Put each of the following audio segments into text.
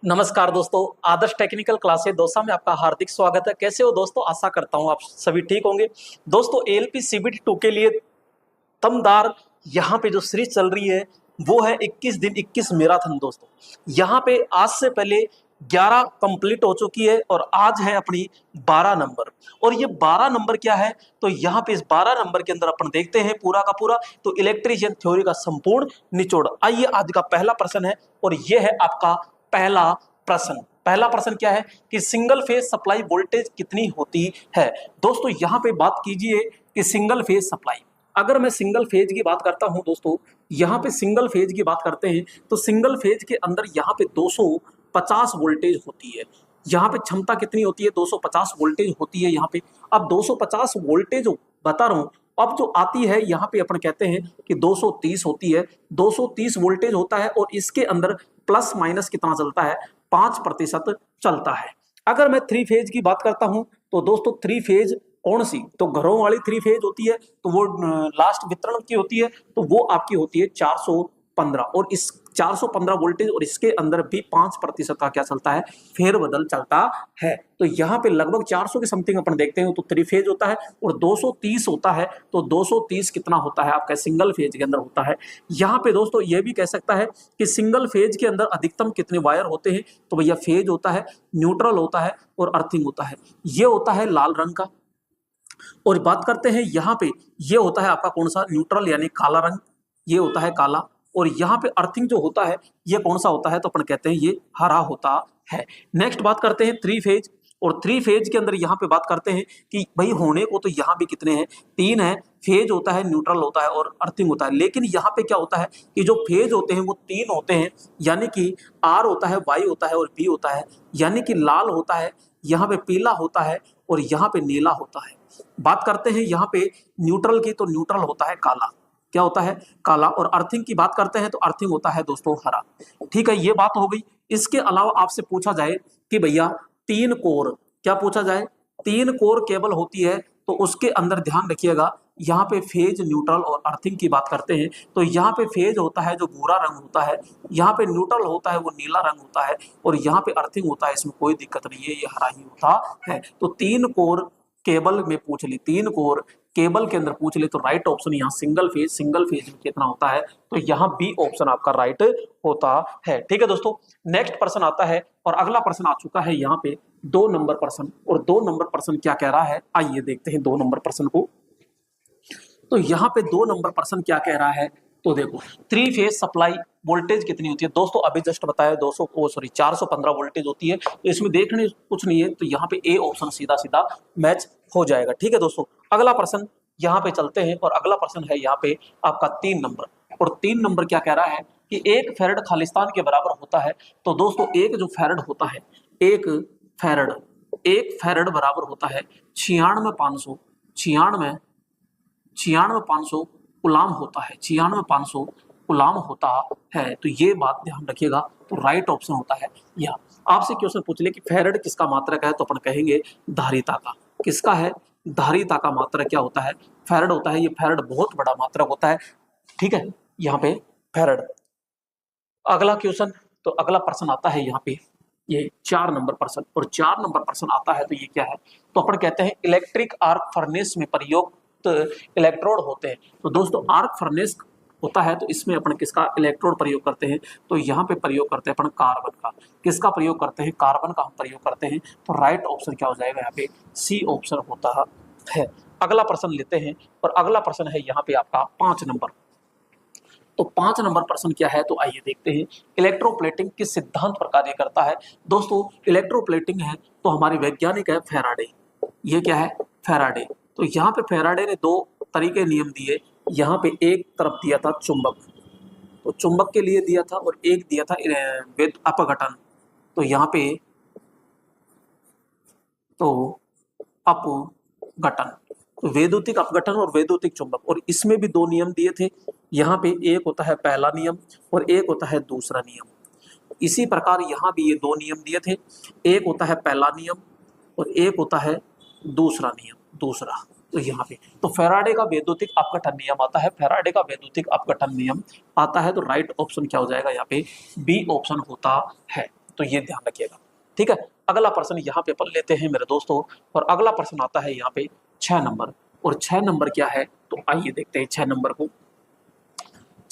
नमस्कार दोस्तों, आदर्श technical classes Dausa में आपका हार्दिक स्वागत है। कैसे हो दोस्तों? आशा करता हूं आप सभी ठीक होंगे। दोस्तों एएलपी सीबीटी 2 के लिए दमदार यहाँ पे जो सीरीज चल रही है वो है 21 दिन 21 मैराथन। दोस्तों यहाँ पे आज से पहले 11 कंप्लीट हो चुकी है और आज है अपनी 12 नंबर। और ये 12 नंबर क्या है, तो यहाँ पे इस 12 नंबर के अंदर अपन देखते हैं पूरा का पूरा तो इलेक्ट्रीशियन थ्योरी का संपूर्ण निचोड़। आइए आज का पहला प्रश्न है और ये है आपका पहला प्रश्न। पहला प्रश्न क्या है कि सिंगल फेज सप्लाई वोल्टेज कितनी होती है। दोस्तों यहाँ पे बात कीजिए कि सिंगल फेज सप्लाई, अगर मैं सिंगल फेज की बात करता हूं दोस्तों, यहाँ पे सिंगल फेज की बात करते हैं तो सिंगल फेज के अंदर यहाँ पे 250 वोल्टेज होती है। यहाँ पे क्षमता कितनी होती है? 250 वोल्टेज होती है यहाँ पे। अब 250 वोल्टेज बता रहा हूं, अब जो आती है यहाँ पे अपन कहते हैं कि 230 होती है। 230 वोल्टेज होता है और इसके अंदर प्लस माइनस कितना चलता है? 5% चलता है। अगर मैं थ्री फेज की बात करता हूं तो दोस्तों थ्री फेज कौन सी, तो घरों वाली थ्री फेज होती है तो वो लास्ट वितरण की होती है, तो वो आपकी होती है 415। और इस 415 वोल्टेज और इसके अंदर भी 5% का क्या चलता है? फेरबदल चलता है। तो यहाँ पे लगभग 400 के समथिंग अपन देखते हैं तो थ्री फेज होता है और 230 होता है। तो 230 कितना होता है आपका? सिंगल फेज के अंदर होता है। यहाँ पे दोस्तों ये भी कह सकता है कि सिंगल फेज के अंदर अधिकतम कितने वायर होते हैं, तो भैया फेज होता है, न्यूट्रल होता है और अर्थिंग होता है। ये होता है लाल रंग का। और बात करते हैं यहाँ पे, ये होता है आपका कौन सा? न्यूट्रल यानी काला रंग, ये होता है काला। और यहाँ पे अर्थिंग जो होता है ये कौन सा होता है? तो अपन कहते हैं ये हरा होता है। नेक्स्ट बात करते हैं थ्री फेज, और थ्री फेज के अंदर यहाँ पे बात करते हैं कि भाई होने को तो यहाँ भी कितने हैं? 3 है। फेज होता है, न्यूट्रल होता है और अर्थिंग होता है। लेकिन यहाँ पे क्या होता है कि जो फेज होते हैं वो 3 होते हैं, यानी कि आर होता है, वाई होता है और बी होता है। यानी कि लाल होता है, यहाँ पे पीला होता है और यहाँ पे नीला होता है। बात करते हैं यहाँ पे न्यूट्रल की, तो न्यूट्रल होता है काला। क्या होता है? काला। और अर्थिंग की बात करते हैं तो अर्थिंग होता है दोस्तों हरा। ठीक है, ये बात हो गई। इसके अलावा आपसे पूछा जाए कि भैया 3 कोर, क्या पूछा जाए? 3 कोर केबल होती है तो उसके अंदर ध्यान रखिएगा, यहाँ पे फेज, न्यूट्रल और अर्थिंग की बात करते हैं तो यहाँ पे फेज होता है जो भूरा रंग होता है, यहाँ पे न्यूट्रल होता है वो नीला रंग होता है और यहाँ पे अर्थिंग होता है, इसमें कोई दिक्कत नहीं है, ये हरा ही होता है। तो 3 कोर केबल में पूछ ली, 3 कोर केबल के अंदर पूछ ले तो राइट ऑप्शन यहाँ सिंगल फेज। सिंगल फेज में कितना होता है? तो यहाँ बी ऑप्शन आपका राइट होता है। ठीक है दोस्तों, नेक्स्ट प्रश्न आता है और अगला प्रश्न आ चुका है यहाँ पे 2 नंबर प्रश्न। और 2 नंबर प्रश्न क्या कह रहा है, आइए देखते हैं 2 नंबर प्रश्न को। तो यहाँ पे 2 नंबर प्रश्न क्या कह रहा है, तो देखो थ्री फेज सप्लाई वोल्टेज कितनी होती है। दोस्तों अभी जस्ट बताया 415 वोल्टेज होती है, तो इसमें देखने कुछ नहीं है, तो यहाँ पे ए ऑप्शन सीधा सीधा मैच हो जाएगा। ठीक है दोस्तों, अगला प्रश्न यहाँ पे चलते हैं और अगला प्रश्न है यहाँ पे आपका 3 नंबर। और 3 नंबर क्या कह रहा है कि 1 फैरड खालिस्तान के बराबर होता है। तो दोस्तों एक जो फैरड होता है, एक फैरड बराबर होता है 96,500 गुलाम होता है, 96,500 गुलाम होता है। तो ये बात ध्यान रखिएगा, तो राइट ऑप्शन होता है यह। आपसे क्वेश्चन पूछ ले कि फैरड किसका मात्रक है, तो अपन कहेंगे धारिता का। किसका है? धारिता का मात्रक क्या होता है? फैरड होता है। ये फैरड बहुत बड़ा मात्रक होता है। ठीक है, यहाँ पे फैरड। अगला क्वेश्चन, तो अगला प्रश्न आता है यहाँ पे ये 4 नंबर प्रश्न। और 4 नंबर प्रश्न आता है तो ये क्या है, तो अपन कहते हैं इलेक्ट्रिक आर्क फर्नेस में प्रयुक्त इलेक्ट्रोड होते हैं। तो दोस्तों आर्क फर्नेस होता है तो इसमें अपन किसका इलेक्ट्रोड प्रयोग करते हैं, तो यहाँ पे प्रयोग करते हैं अपन कार्बन का। किसका प्रयोग करते हैं? कार्बन का हम प्रयोग करते हैं। तो राइट ऑप्शन क्या हो जाएगा यहाँ पे? सी ऑप्शन होता है। अगला प्रश्न लेते हैं और अगला प्रश्न है यहाँ पे आपका 5 नंबर। तो 5 नंबर प्रश्न क्या है, तो आइए देखते हैं इलेक्ट्रोप्लेटिंग किस सिद्धांत पर कार्य करता है। दोस्तों इलेक्ट्रोप्लेटिंग है तो हमारे वैज्ञानिक है फैराडे। ये क्या है? फैराडे। तो यहाँ पे फैराडे ने 2 तरीके नियम दिए। यहाँ पे एक तरफ दिया था चुंबक, तो चुंबक के लिए दिया था, और एक दिया था अपघटन। तो यहाँ पे तो अपघटन, तो वैद्युतिक अपघटन और वैद्युतिक चुंबक, और इसमें भी 2 नियम दिए थे। यहाँ पे एक होता है पहला नियम और एक होता है दूसरा नियम। इसी प्रकार यहाँ भी ये 2 नियम दिए थे, एक होता है पहला नियम और एक होता है दूसरा नियम, दूसरा। तो यहाँ पे तो फैराडे का वैद्युतिक अपघटन नियम आता है, फैराडे का वैद्युतिक अपघटन नियम आता है। तो राइट ऑप्शन क्या हो जाएगा यहाँ पे? बी ऑप्शन होता है। तो ये ध्यान रखिएगा, ठीक है। अगला प्रश्न यहाँ पे पढ़ लेते हैं मेरे दोस्तों, और अगला प्रश्न आता है यहाँ पे 6 नंबर, और 6 नंबर क्या है, तो आइए देखते हैं 6 नंबर को।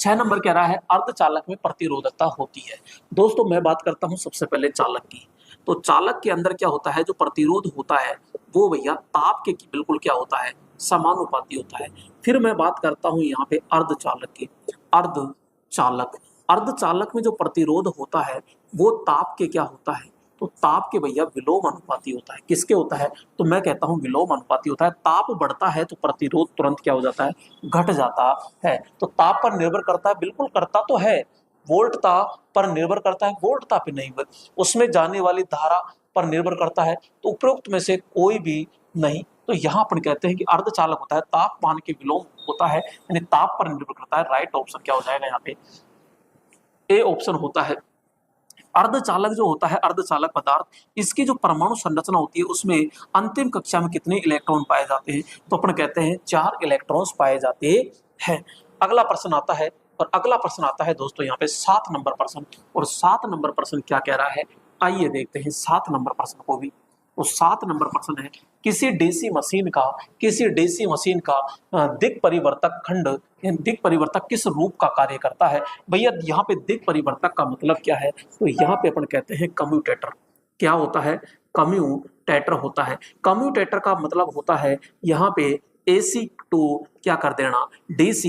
6 नंबर कह रहा है अर्धचालक में प्रतिरोधकता होती है। दोस्तों मैं बात करता हूं सबसे पहले चालक की। तो चालक के अंदर क्या होता है, जो प्रतिरोध होता है वो भैया ताप के बिल्कुल क्या होता है, समानुपाती होता है। फिर मैं बात करता हूं यहाँ पे अर्धचालक की। अर्धचालक, अर्धचालक में जो प्रतिरोध होता है वो ताप के क्या होता है, तो ताप के भैया विलोम अनुपाती होता है। किसके होता है, तो मैं कहता हूं विलोम अनुपाती होता है। ताप बढ़ता है तो प्रतिरोध तुरंत क्या हो जाता है, घट जाता है। तो ताप पर निर्भर करता है, बिल्कुल करता तो है, वोल्टता पर निर्भर करता है, वोल्टता पे नहीं, उसमें जाने वाली धारा पर निर्भर करता है। तो उपरोक्त में से कोई भी नहीं। तो यहाँ अपन कहते हैं कि अर्धचालक होता है तापमान के विलोम होता है, यानी ताप पर निर्भर करता है। राइट ऑप्शन क्या हो जाएगा यहाँ पे, ए ऑप्शन होता है। अर्धचालक जो होता है, अर्धचालक पदार्थ, इसकी जो परमाणु संरचना होती है उसमें अंतिम कक्षा में कितने इलेक्ट्रॉन पाए जाते हैं, तो अपन कहते हैं 4 इलेक्ट्रॉन्स पाए जाते हैं। अगला प्रश्न आता है, और अगला प्रश्न आता है दोस्तों यहाँ पे 7 नंबर प्रश्न, और 7 नंबर प्रश्न क्या कह रहा है, आइए देखते हैं 7 नंबर प्रश्न को भी। तो 7 नंबर प्रश्न है, किसी डीसी मशीन का दिक् परिवर्तक खंड, दिक् परिवर्तक किस रूप का कार्य करता है। भैया यहाँ पे दिक् परिवर्तक का मतलब क्या है, तो यहाँ पे अपन कहते हैं कम्यूटेटर। क्या होता है, कम्यूटेटर होता है। कम्यूटेटर का मतलब होता है यहाँ पे AC टू क्या कर देना DC,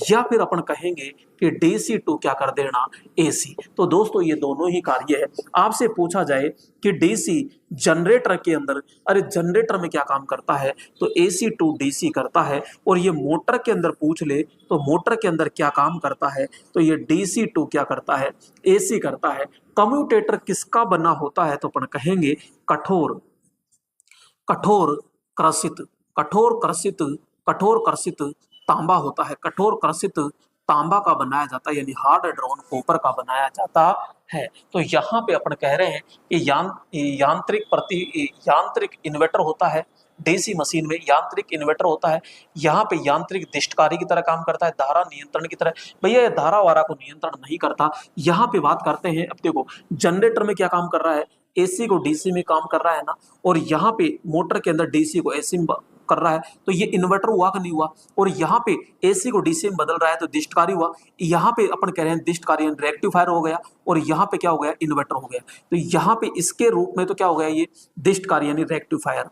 या फिर अपन कहेंगे कि DC टू क्या कर देना AC। तो दोस्तों ये दोनों ही कार्य है। आपसे पूछा जाए कि DC जनरेटर के अंदर, अरे जनरेटर में क्या काम करता है, तो AC टू DC करता है। और ये मोटर के अंदर पूछ ले तो मोटर के अंदर क्या काम करता है, तो ये DC टू क्या करता है, AC करता है। कम्यूटेटर किसका बना होता है, तो अपन कहेंगे कठोर कृषित तांबा होता है। कठोर कृषित तांबा का बनाया जाता है, यानी हार्ड ड्रॉन कॉपर का बनाया जाता है। तो यहाँ पे अपन कह रहे हैं कि यांत्रिक इन्वर्टर होता है। डीसी मशीन में यांत्रिक इन्वर्टर होता है। यहाँ पे यांत्रिक दिष्टकारी की तरह काम करता है, धारा नियंत्रण की तरह। भैया ये धारा वारा को नियंत्रण नहीं करता। यहाँ पे बात करते हैं, अब देखो जनरेटर में क्या काम कर रहा है, AC को DC में काम कर रहा है ना, और यहाँ पे मोटर के अंदर DC को AC में कर रहा है। तो ये इन्वर्टर हुआ कि नहीं हुआ, और यहाँ पे AC को DC में बदल रहा है तो दिष्टकारी हुआ। यहाँ पे अपन कह रहे हैं दिष्टकारी रेक्टिफायर हो गया, और यहाँ पे क्या हो गया, इन्वर्टर हो गया। तो यहाँ पे इसके रूप में तो क्या हो गया, ये दिष्टकारी यानी रेक्टिफायर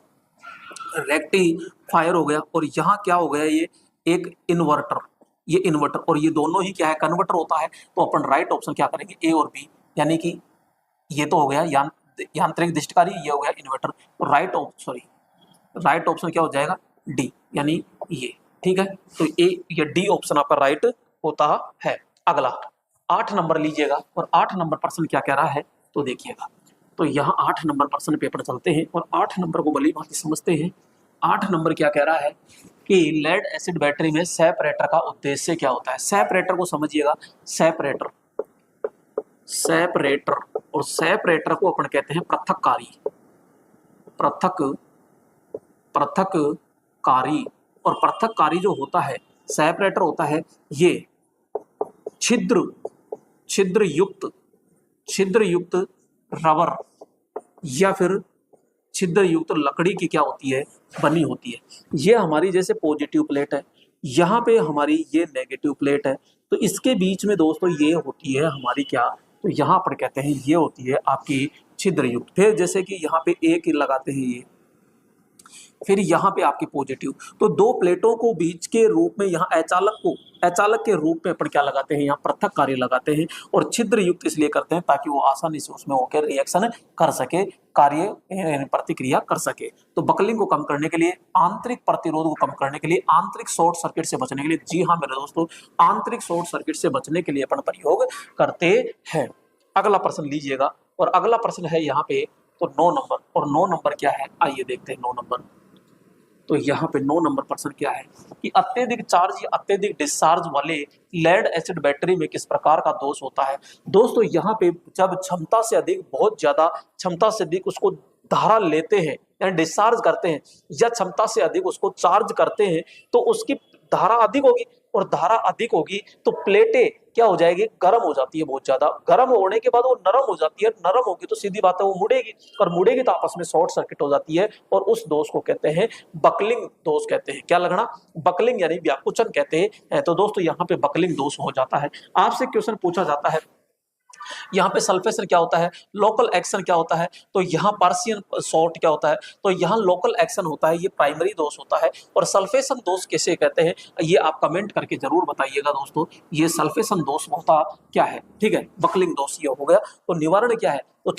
हो गया। और यहाँ क्या हो गया, ये एक इन्वर्टर, ये इन्वर्टर, और ये दोनों ही क्या है, कन्वर्टर होता है। तो अपन राइट ऑप्शन क्या करेंगे, A और B, यानी कि ये तो हो गया यांत्रिक दिष्टकारी, ये हो गया इन्वर्टर। तो राइट ऑप्शन क्या हो जाएगा, D, यानी ये, ठीक है। तो A या D ऑप्शन आपका राइट होता है। अगला 8 नंबर लीजिएगा, और 8 नंबर प्रश्न क्या कह रहा है, तो देखिएगा। तो यहाँ 8 नंबर प्रश्न पेपर चलते हैं, और 8 नंबर को भली भांति समझते हैं। 8 नंबर क्या कह रहा है कि लेड एसिड बैटरी में सेपरेटर का उद्देश्य क्या होता है। सेपरेटर को समझिएगा, सेपरेटर, और सेपरेटर को अपन कहते हैं पृथककारी। और पृथककारी जो होता है, सेपरेटर होता है, ये छिद्र युक्त रबर या फिर छिद्र युक्त लकड़ी की क्या होती है, बनी होती है। ये हमारी जैसे पॉजिटिव प्लेट है, यहाँ पे हमारी ये नेगेटिव प्लेट है। तो इसके बीच में दोस्तों ये होती है हमारी क्या, तो यहाँ पर कहते हैं ये होती है आपकी छिद्र युक्त। फिर जैसे कि यहाँ पे एक लगाते हैं ये, फिर यहाँ पे आपकी पॉजिटिव। तो दो प्लेटों को बीच के रूप में यहाँ अचालक के रूप में अपन क्या लगाते हैं, यहाँ पृथक कार्य लगाते हैं। और छिद्र युक्त इसलिए करते हैं ताकि वो आसानी से उसमें होकर रिएक्शन कर सके, कार्य प्रतिक्रिया कर सके। तो बकलिंग को कम करने के लिए, आंतरिक प्रतिरोध को कम करने के लिए, आंतरिक शॉर्ट सर्किट से बचने के लिए, जी हाँ मेरे दोस्तों, आंतरिक शॉर्ट सर्किट से बचने के लिए अपन प्रयोग करते हैं। अगला प्रश्न लीजिएगा, और अगला प्रश्न है यहाँ पे तो 9 नंबर। और 9 नंबर क्या है, आइए देखते हैं 9 नंबर। तो यहाँ पे 9 नंबर प्रश्न क्या है कि अत्यधिक चार्ज या अत्यधिक डिस्चार्ज वाले लेड एसिड बैटरी में किस प्रकार का दोष होता है। दोस्तों यहाँ पे जब क्षमता से अधिक, बहुत ज्यादा क्षमता से अधिक उसको धारा लेते हैं यानी डिस्चार्ज करते हैं, या क्षमता से अधिक उसको चार्ज करते हैं, तो उसकी धारा अधिक होगी, और धारा अधिक होगी तो प्लेटें क्या हो जाएगी, गर्म हो जाती है बहुत ज्यादा। गर्म होने के बाद वो नरम हो जाती है, नरम होगी तो सीधी बात है वो मुड़ेगी, और मुड़ेगी तो आपस में शॉर्ट सर्किट हो जाती है, और उस दोष को कहते हैं बकलिंग दोष कहते हैं। क्या लगना, बकलिंग यानी व्याकुचन कहते हैं। तो दोस्तों यहाँ पे बकलिंग दोष हो जाता है। आपसे क्वेश्चन पूछा जाता है यहाँ पे सल्फेशन क्या होता है, लोकल एक्शन क्या होता है, तो यहाँ पार्शियन शॉर्ट क्या होता है, तो यहाँ लोकल एक्शन होता है, ये प्राइमरी दोष होता है। और सल्फेशन दोष किसे कहते हैं, ये आप कमेंट करके जरूर बताइएगा दोस्तों, ये सल्फेशन दोष होता क्या है। ठीक है, बकलिंग दोष ये हो गया। तो निवारण क्या है, तो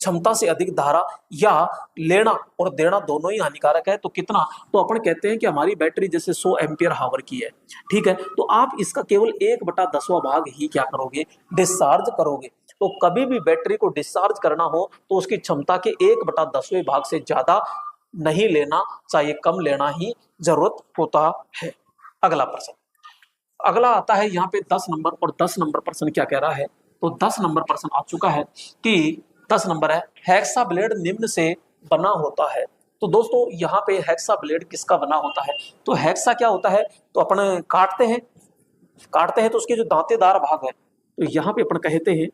क्षमता से अधिक धारा या लेना और देना दोनों ही हानिकारक है। तो कितना, तो अपन कहते हैं कि हमारी बैटरी जैसे 100 एम्पियर हावर की है, ठीक है, तो आप इसका केवल 1/10वां भाग ही क्या करोगे, डिस्चार्ज करोगे। तो कभी भी बैटरी को डिस्चार्ज करना हो तो उसकी क्षमता के 1/10वें भाग से ज्यादा नहीं लेना चाहिए, कम लेना ही जरूरत होता है। अगला प्रश्न, अगला आता है यहाँ पे 10 नंबर, और 10 नंबर प्रश्न क्या कह रहा है, तो 10 नंबर प्रश्न आ चुका है कि 10 नंबर है, हेक्सा ब्लेड निम्न से बना होता है। तो दोस्तों यहाँ पे हेक्सा ब्लेड किसका बना होता है, तो हेक्सा क्या होता है, तो अपन काटते हैं तो उसके जो दांतेदार भाग है, तो यहाँ पे अपन कहते हैं,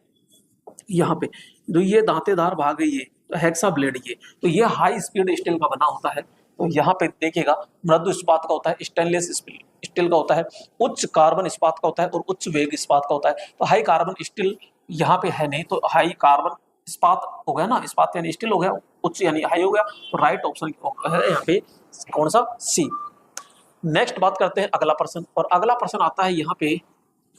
यहाँ पे जो ये दांतेदार भाग है ये, तो हेक्सा ब्लेड तो ये हाई स्पीड स्टील का बना होता है। तो यहाँ पे देखिएगा मृदु इस्पात का होता है, स्टेनलेस स्टील का होता है, उच्च कार्बन इस्पात का होता है, और उच्च वेग इस्पात का होता है। तो हाई कार्बन स्टील यहाँ पे है नहीं, तो हाई कार्बन इस्पात हो गया ना, इस्पात यानी स्टील हो गया, उच्च यानी हाई हो गया, तो राइट ऑप्शन है यहाँ पे कौन सा, सी। नेक्स्ट बात करते हैं अगला प्रश्न, और अगला प्रश्न आता है यहाँ पे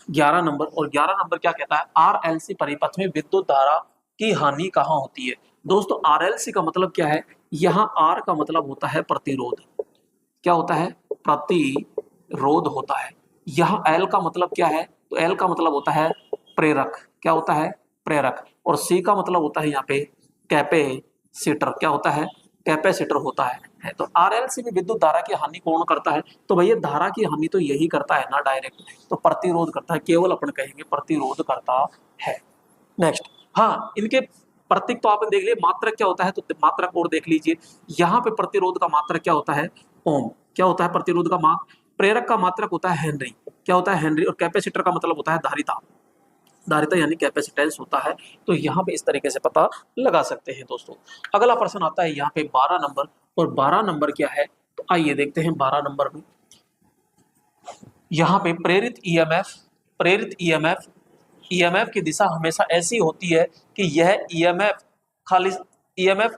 11 नंबर, और 11 नंबर क्या कहता है, आरएलसी परिपथ में विद्युत धारा की हानि कहाँ होती है। दोस्तों आरएलसी का मतलब क्या है, यहाँ आर का मतलब होता है प्रतिरोध, क्या होता है, प्रतिरोध होता है। यहाँ एल का मतलब क्या है, तो एल का मतलब होता है प्रेरक, क्या होता है, प्रेरक। और सी का मतलब होता है यहाँ पे कैपेसिटर, क्या होता है, कैपेसिटर होता है। तो आरएलसी में विद्युत धारा की हानि कौन करता है, तो भैया धारा की हानि तो यही करता है ना डायरेक्ट, तो प्रतिरोध करता है, केवल अपन कहेंगे प्रतिरोध करता है। नेक्स्ट, हाँ इनके प्रतीक तो आपने देख लिया, मात्रक क्या होता है, तो मात्रक और देख लीजिए। यहाँ पे प्रतिरोध का मात्रक क्या होता है, ओम, क्या होता है प्रतिरोध का माप, प्रेरक का मात्रक होता है हेनरी, क्या होता है हेनरी, और कैपेसिटर का मतलब होता है धारिता, धारिता यानी कैपेसिटेंस होता है। तो यहाँ पे इस तरीके से पता लगा सकते हैं दोस्तों। अगला प्रश्न आता है यहाँ पे 12 नंबर, और 12 नंबर क्या है, तो आइए देखते हैं 12 नंबर में। यहाँ पे प्रेरित ईएमएफ की दिशा हमेशा ऐसी होती है कि यह ईएमएफ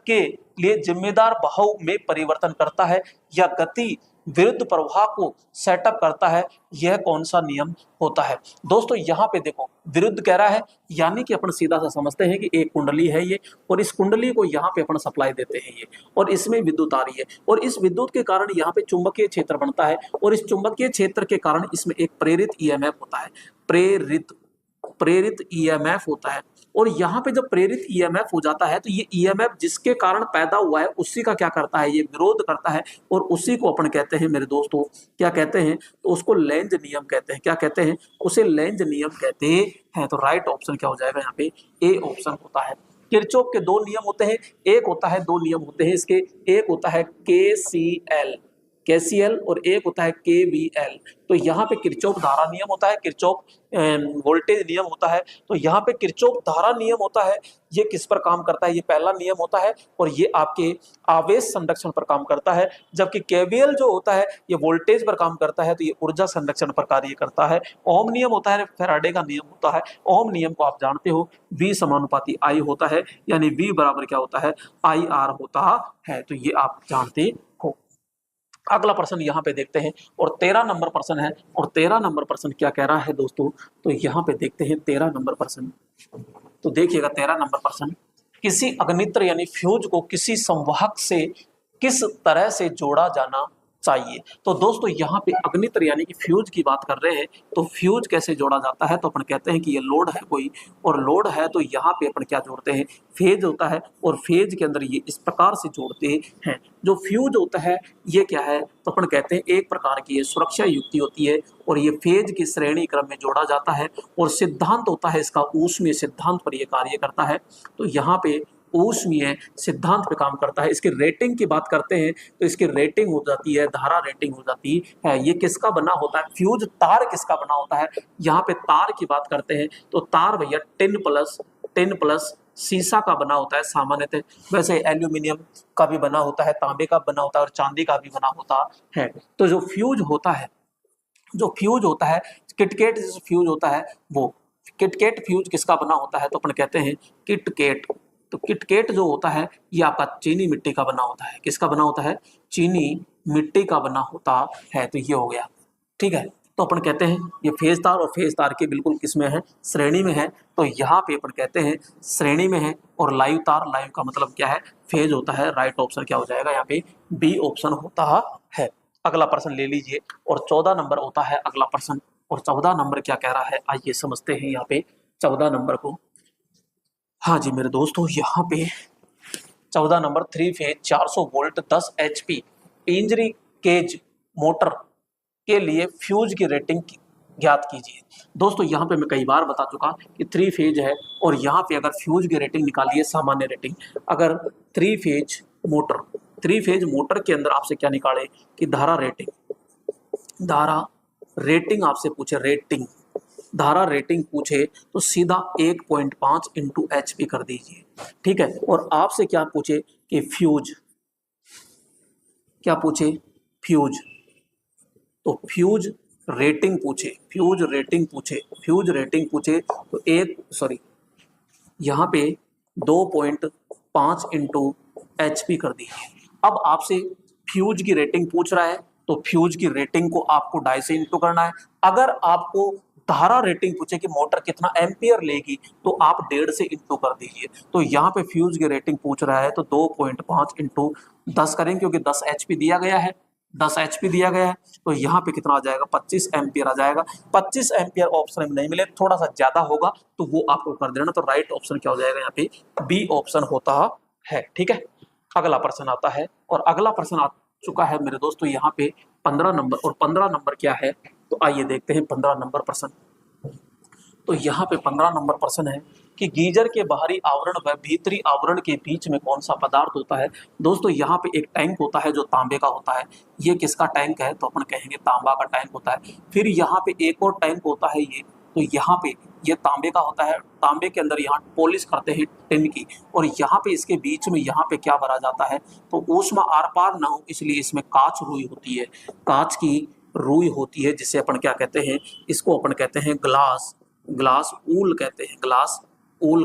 के लिए जिम्मेदार बहाव में परिवर्तन करता है या गति विरुद्ध प्रवाह को सेटअप करता है। यह कौन सा नियम होता है, दोस्तों यहाँ पे देखो विरुद्ध कह रहा है, यानी कि अपन सीधा सा समझते हैं कि एक कुंडली है ये, और इस कुंडली को यहाँ पे अपन सप्लाई देते हैं ये, और इसमें विद्युत आ रही है, और इस विद्युत के कारण यहाँ पे चुंबकीय क्षेत्र बनता है, और इस चुंबकीय क्षेत्र के कारण इसमें एक प्रेरित ईएमएफ होता है, प्रेरित ईएमएफ होता है। और यहाँ पे जब प्रेरित ईएमएफ हो जाता है तो ये ईएमएफ जिसके कारण पैदा हुआ है उसी का क्या करता है, ये विरोध करता है, और उसी को अपन कहते हैं मेरे दोस्तों, क्या कहते हैं, तो उसको लेंज नियम कहते हैं, क्या कहते हैं, उसे लेंज नियम कहते हैं। तो राइट ऑप्शन क्या हो जाएगा यहाँ पे, ए ऑप्शन होता है। किरचॉफ के दो नियम होते हैं, एक होता है, दो नियम होते हैं इसके, एक होता है केसीएल और एक होता है केवीएल। तो यहाँ पे किरचॉफ धारा नियम होता है, किरचॉफ वोल्टेज नियम होता है। तो यहाँ पे किरचॉफ धारा नियम होता है, ये किस पर काम करता है, ये पहला नियम होता है, और ये आपके आवेश संरक्षण पर काम करता है। जबकि केवीएल जो होता है ये वोल्टेज पर काम करता है, तो ये ऊर्जा संरक्षण पर कार्य करता है। ओम नियम होता है, फैराडे का नियम होता है। ओम नियम को आप जानते हो, V समानुपाती I होता है, यानी V बराबर क्या होता है, IR होता है। तो ये आप जानते हो। अगला प्रश्न यहाँ पे देखते हैं, और 13 नंबर प्रश्न है, और 13 नंबर प्रश्न क्या कह रहा है दोस्तों, तो यहाँ पे देखते हैं 13 नंबर प्रश्न। तो देखिएगा 13 नंबर प्रश्न, किसी अग्नित्र यानी फ्यूज को किसी संवाहक से किस तरह से जोड़ा जाना चाहिए। तो दोस्तों यहाँ पे अग्नित्र यानी कि फ्यूज की बात कर रहे हैं, तो फ्यूज कैसे जोड़ा जाता है, तो अपन कहते हैं कि ये लोड है कोई, और लोड है तो यहाँ पे अपन क्या जोड़ते हैं, फेज होता है, और फेज के अंदर ये इस प्रकार से जोड़ते हैं। जो फ्यूज होता है ये क्या है, तो अपन कहते हैं एक प्रकार की ये सुरक्षा युक्ति होती है, और ये फेज की श्रेणी क्रम में जोड़ा जाता है, और सिद्धांत होता है इसका ऊष्मीय सिद्धांत पर यह कार्य करता है। तो यहाँ पे ऊष्मीय सिद्धांत पे काम करता है। इसकी रेटिंग की बात करते हैं तो इसकी रेटिंग हो जाती है, धारा रेटिंग हो जाती है। ये किसका बना होता है? फ्यूज तार किसका बना होता है? यहाँ पे तार की बात करते हैं तो तार भैया टिन प्लस शीशा का बना होता है सामान्यतः। वैसे एल्यूमिनियम का भी बना होता है, तांबे का बना होता है और चांदी का भी बना होता है। तो जो फ्यूज होता है, किटकेट जो फ्यूज होता है, वो किटकेट फ्यूज किसका बना होता है? तो अपन कहते हैं किटकेट। तो किटकेट जो होता है ये आपका चीनी मिट्टी का बना होता है। किसका बना होता है? चीनी मिट्टी का बना होता है। तो ये हो गया, ठीक है। तो अपन कहते हैं ये फेज तार, और फेज तार के बिल्कुल किसमें है? श्रेणी में है। तो यहाँ पे अपन कहते हैं श्रेणी में है। और लाइव तार, लाइव का मतलब क्या है? फेज होता है। राइट ऑप्शन क्या हो जाएगा यहाँ पे? बी ऑप्शन होता है। अगला प्रश्न ले लीजिए, और 14 नंबर होता है अगला प्रश्न। और 14 नंबर क्या कह रहा है, आइए समझते हैं यहाँ पे 14 नंबर को। हाँ जी मेरे दोस्तों, यहाँ पे 14 नंबर 3 फेज 400 वोल्ट 10 HP इंजरी केज मोटर के लिए फ्यूज की रेटिंग ज्ञात कीजिए। दोस्तों यहाँ पे मैं कई बार बता चुका कि 3 फेज है, और यहाँ पे अगर फ्यूज की रेटिंग निकालिए, सामान्य रेटिंग। अगर 3 फेज मोटर के अंदर आपसे क्या निकाले कि धारा रेटिंग आपसे पूछे, धारा रेटिंग पूछे तो सीधा 1.5 इंटू HP कर दीजिए, ठीक है। और आपसे क्या पूछे कि फ्यूज तो फ्यूज रेटिंग पूछे तो यहाँ पे 2.5 इंटू HP कर दीजिए। अब आपसे फ्यूज की रेटिंग पूछ रहा है तो फ्यूज की रेटिंग को आपको 2.5 से इंटू करना है। अगर आपको धारा रेटिंग पूछे कि मोटर कितना एम्पियर लेगी तो आप 1.5 से इंटू कर दीजिए। तो यहाँ पे फ्यूज की रेटिंग पूछ रहा है तो 2.5 इंटू 10 करेंगे, क्योंकि 10 HP दिया गया है, तो यहाँ पे कितना आ जाएगा? 25 एम्पियर आ जाएगा। 25 एम्पियर ऑप्शन में नहीं मिले, थोड़ा सा ज्यादा होगा तो वो आपको कर देना। तो राइट ऑप्शन क्या हो जाएगा यहाँ पे? बी ऑप्शन होता है, ठीक है। अगला प्रश्न आता है, और अगला प्रश्न आ चुका है मेरे दोस्तों यहाँ पे 15 नंबर। और 15 नंबर क्या है? तो आइए देखते हैं 15 नंबर प्रश्न। तो यहाँ पे 15 नंबर प्रश्न है कि गीजर के बाहरी आवरण व भीतरी आवरण के बीच में कौन सा पदार्थ होता है? दोस्तों यहाँ पे एक टैंक होता है जो तांबे का होता है। ये किसका टैंक है? तो अपन कहेंगे तांबा का टैंक होता है। फिर यहाँ पे एक और टैंक होता है ये, तो यहाँ पे ये तांबे का होता है। तांबे के अंदर यहाँ पॉलिश करते हैं टिन की, और यहाँ पे इसके बीच में यहाँ पे क्या भरा जाता है? तो ऊष्मा आर पार ना हो इसलिए इसमें कांच रुई होती है, कांच की रुई होती है, जिसे अपन क्या कहते हैं? इसको अपन कहते हैं ग्लास ऊल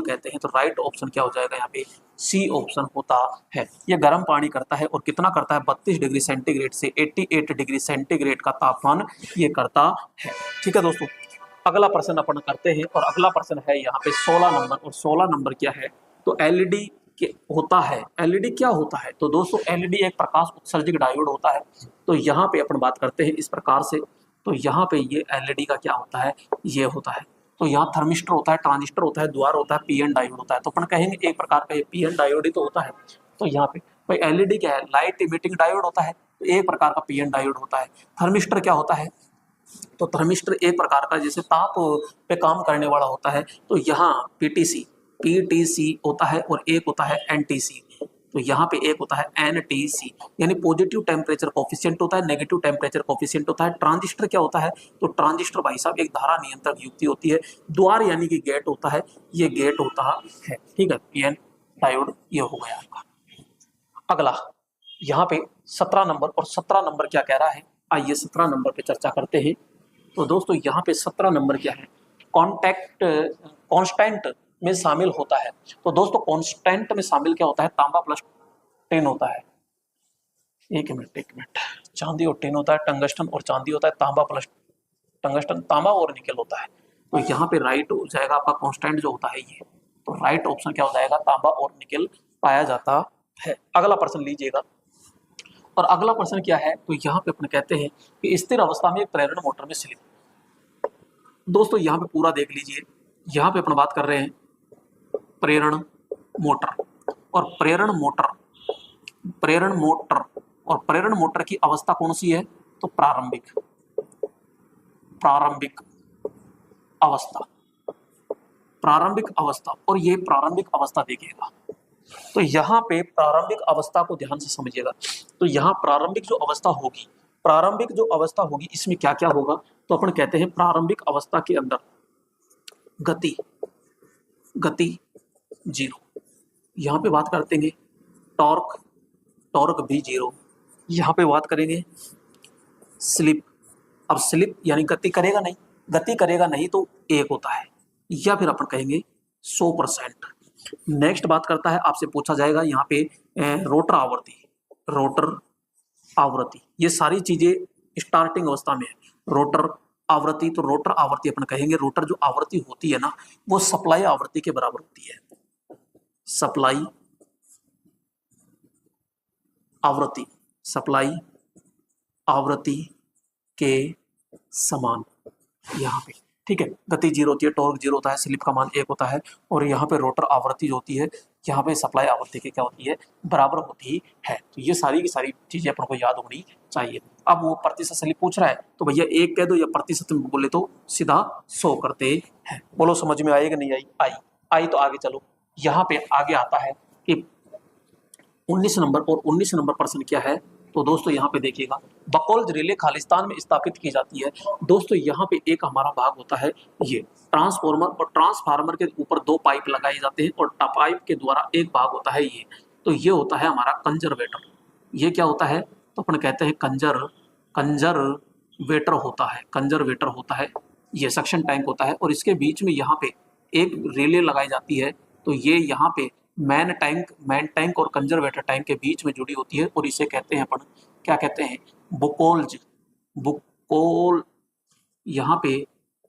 कहते हैं। तो राइट ऑप्शन क्या हो जाएगा यहाँ पे? सी ऑप्शन होता है। ये गर्म पानी करता है, और कितना करता है? 32 डिग्री सेंटीग्रेड से 88 डिग्री सेंटीग्रेड का तापमान ये करता है, ठीक है दोस्तों। अगला प्रश्न अपन करते हैं, और अगला प्रश्न है यहाँ पे 16 नंबर। और 16 नंबर क्या है? तो एलईडी होता है। एलईडी क्या होता है? तो दोस्तों एलईडी एक प्रकाश उत्सर्जक डायोड होता है। तो यहाँ पे अपन बात करते हैं इस प्रकार से। तो यहाँ पे ये एलईडी का क्या होता है? ये होता है। तो यहाँ थर्मिस्टर होता है, ट्रांजिस्टर होता है, द्वार होता है, पीएन डायोड होता है। तो अपन कहेंगे एक प्रकार का ये पीएन डायोड ही तो होता है। तो यहाँ पे भाई एलईडी क्या है? लाइट इमिटिंग डायोड होता है, तो एक प्रकार का पीएन डायोड होता है। थर्मिस्टर क्या होता है? तो थर्मिस्टर एक प्रकार का जैसे ताप पे काम करने वाला होता है। तो यहाँ पीटीसी होता है, और एक होता है एनटीसी। तो यहाँ पे एक होता है एनटीसी, यानी पॉजिटिव टेम्परेचर कोफिशिएंट होता है, नेगेटिव टेम्परेचर कोफिशिएंट होता है। ट्रांजिस्टर क्या होता है? तो ट्रांजिस्टर भाई साहब एक धारा नियंत्रक युक्ति होती है। द्वार यानी कि गेट होता है, ये गेट होता है, ठीक है। पीएन डायोड ये हो गया आपका। अगला यहाँ पे 17 नंबर, और 17 नंबर क्या कह रहा है? आइए 17 नंबर पे चर्चा करते हैं। तो दोस्तों यहाँ पे 17 नंबर क्या है? कांस्टेंट में शामिल होता है। तो दोस्तों कांस्टेंट में शामिल क्या होता है? तांबा प्लस टिन होता है। एक मिनट, चांदी और टिन होता है, टंगस्टन और चांदी होता है, तांबा प्लस टंगस्टन, तांबा और निकल होता है। तो यहाँ पे राइट हो जाएगा आपका कांस्टेंट जो होता है ये। तो राइट ऑप्शन क्या हो जाएगा? तांबा और निकल पाया जाता है। अगला प्रश्न लीजिएगा, और अगला प्रश्न क्या है? तो यहाँ पे अपन कहते हैं कि स्थिर अवस्था में एक प्रेरण मोटर में स्लिप। दोस्तों यहाँ पे पूरा देख लीजिए। यहाँ पे अपन बात कर रहे हैं प्रेरण मोटर, और प्रेरण मोटर की अवस्था कौन सी है? तो प्रारंभिक अवस्था। और ये प्रारंभिक अवस्था देखिएगा, तो यहाँ पे प्रारंभिक अवस्था को ध्यान से समझिएगा। तो यहाँ प्रारंभिक जो अवस्था होगी, प्रारंभिक जो अवस्था होगी इसमें क्या क्या होगा, तो अपन कहते हैं प्रारंभिक अवस्था के अंदर गति, गति जीरो। यहाँ पे बात करते हैं टॉर्क, टॉर्क भी जीरो। यहाँ पे बात करेंगे स्लिप, अब स्लिप यानी गति करेगा नहीं, गति करेगा नहीं तो 1 होता है, या फिर अपन कहेंगे 100%। नेक्स्ट बात करता है, आपसे पूछा जाएगा यहाँ पे रोटर आवृत्ति, रोटर आवृत्ति, ये सारी चीजें स्टार्टिंग अवस्था में है। रोटर आवृत्ति, तो रोटर आवृत्ति अपन कहेंगे, रोटर जो आवृत्ति होती है ना वो सप्लाई आवृत्ति के बराबर होती है, सप्लाई आवृत्ति, सप्लाई आवृत्ति के समान यहाँ पे, ठीक है। गति जीरो होती है, टॉर्क जीरो होता है, स्लिप का मान 1 होता है, और यहाँ पे रोटर आवृत्ति जो होती है यहाँ पे सप्लाई आवृत्ति की क्या होती है, बराबर होती है। तो ये सारी की सारी चीजें अपन को याद होनी चाहिए। अब वो प्रतिशत स्लिप पूछ रहा है तो भैया 1 कह दो, या प्रतिशत में बोले तो सीधा 100 करते हैं। बोलो समझ में आएगा नहीं आई? आई तो आगे चलो। यहाँ पे आगे आता है कि 19 नंबर और 19 नंबर प्रश्न क्या है, तो दोस्तों यहाँ पे देखिएगा, बकौल्ज रिले खालिस्तान में स्थापित की जाती है। दोस्तों यहाँ पे एक हमारा भाग होता है ये ट्रांसफॉर्मर, और ट्रांसफार्मर के ऊपर 2 पाइप लगाए जाते हैं, और पाइप के द्वारा एक भाग होता है ये, तो ये होता है हमारा कंजरवेटर। ये क्या होता है, तो अपन कहते हैं कंजरवेटर होता है, कंजरवेटर होता है, ये सक्शन टैंक होता है, और इसके बीच में यहाँ पे एक रिले लगाई जाती है। तो ये यहाँ पे मैन टैंक और कंजरवेटर टैंक के बीच में जुड़ी होती है, और इसे कहते हैं अपन क्या कहते हैं, बुकोल्ज, यहाँ पे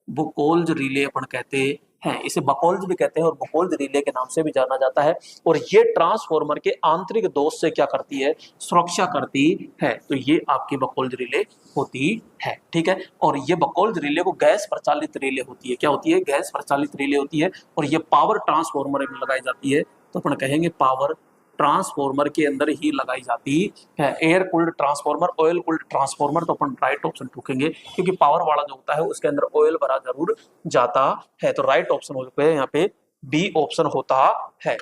बुकोल्ज रिले अपन कहते हैं, इसे बकौल्ज भी कहते हैं और बुकोल्ज रिले के नाम से भी जाना जाता है। और ये ट्रांसफॉर्मर के आंतरिक दोष से क्या करती है, सुरक्षा करती है। तो ये आपकी बकौल्ज रिले होती है, ठीक है। और ये बकौल्ज रिले को गैस प्रचालित रिले होती है, क्या होती है, गैस प्रचालित रिले होती है, और ये पावर ट्रांसफॉर्मर में लगाई जाती है। तो अपन कहेंगे पावर ट्रांसफॉर्मर के अंदर ही लगाई जाती है। Air cooled transformer, oil cooled transformer, तो अपन राइट ऑप्शन ठोकेंगे, क्योंकि पावर वाला जो होता है उसके अंदर ऑयल भरा जरूर जाता है। तो राइट ऑप्शन हो चुका है यहाँ पे, बी ऑप्शन होता है।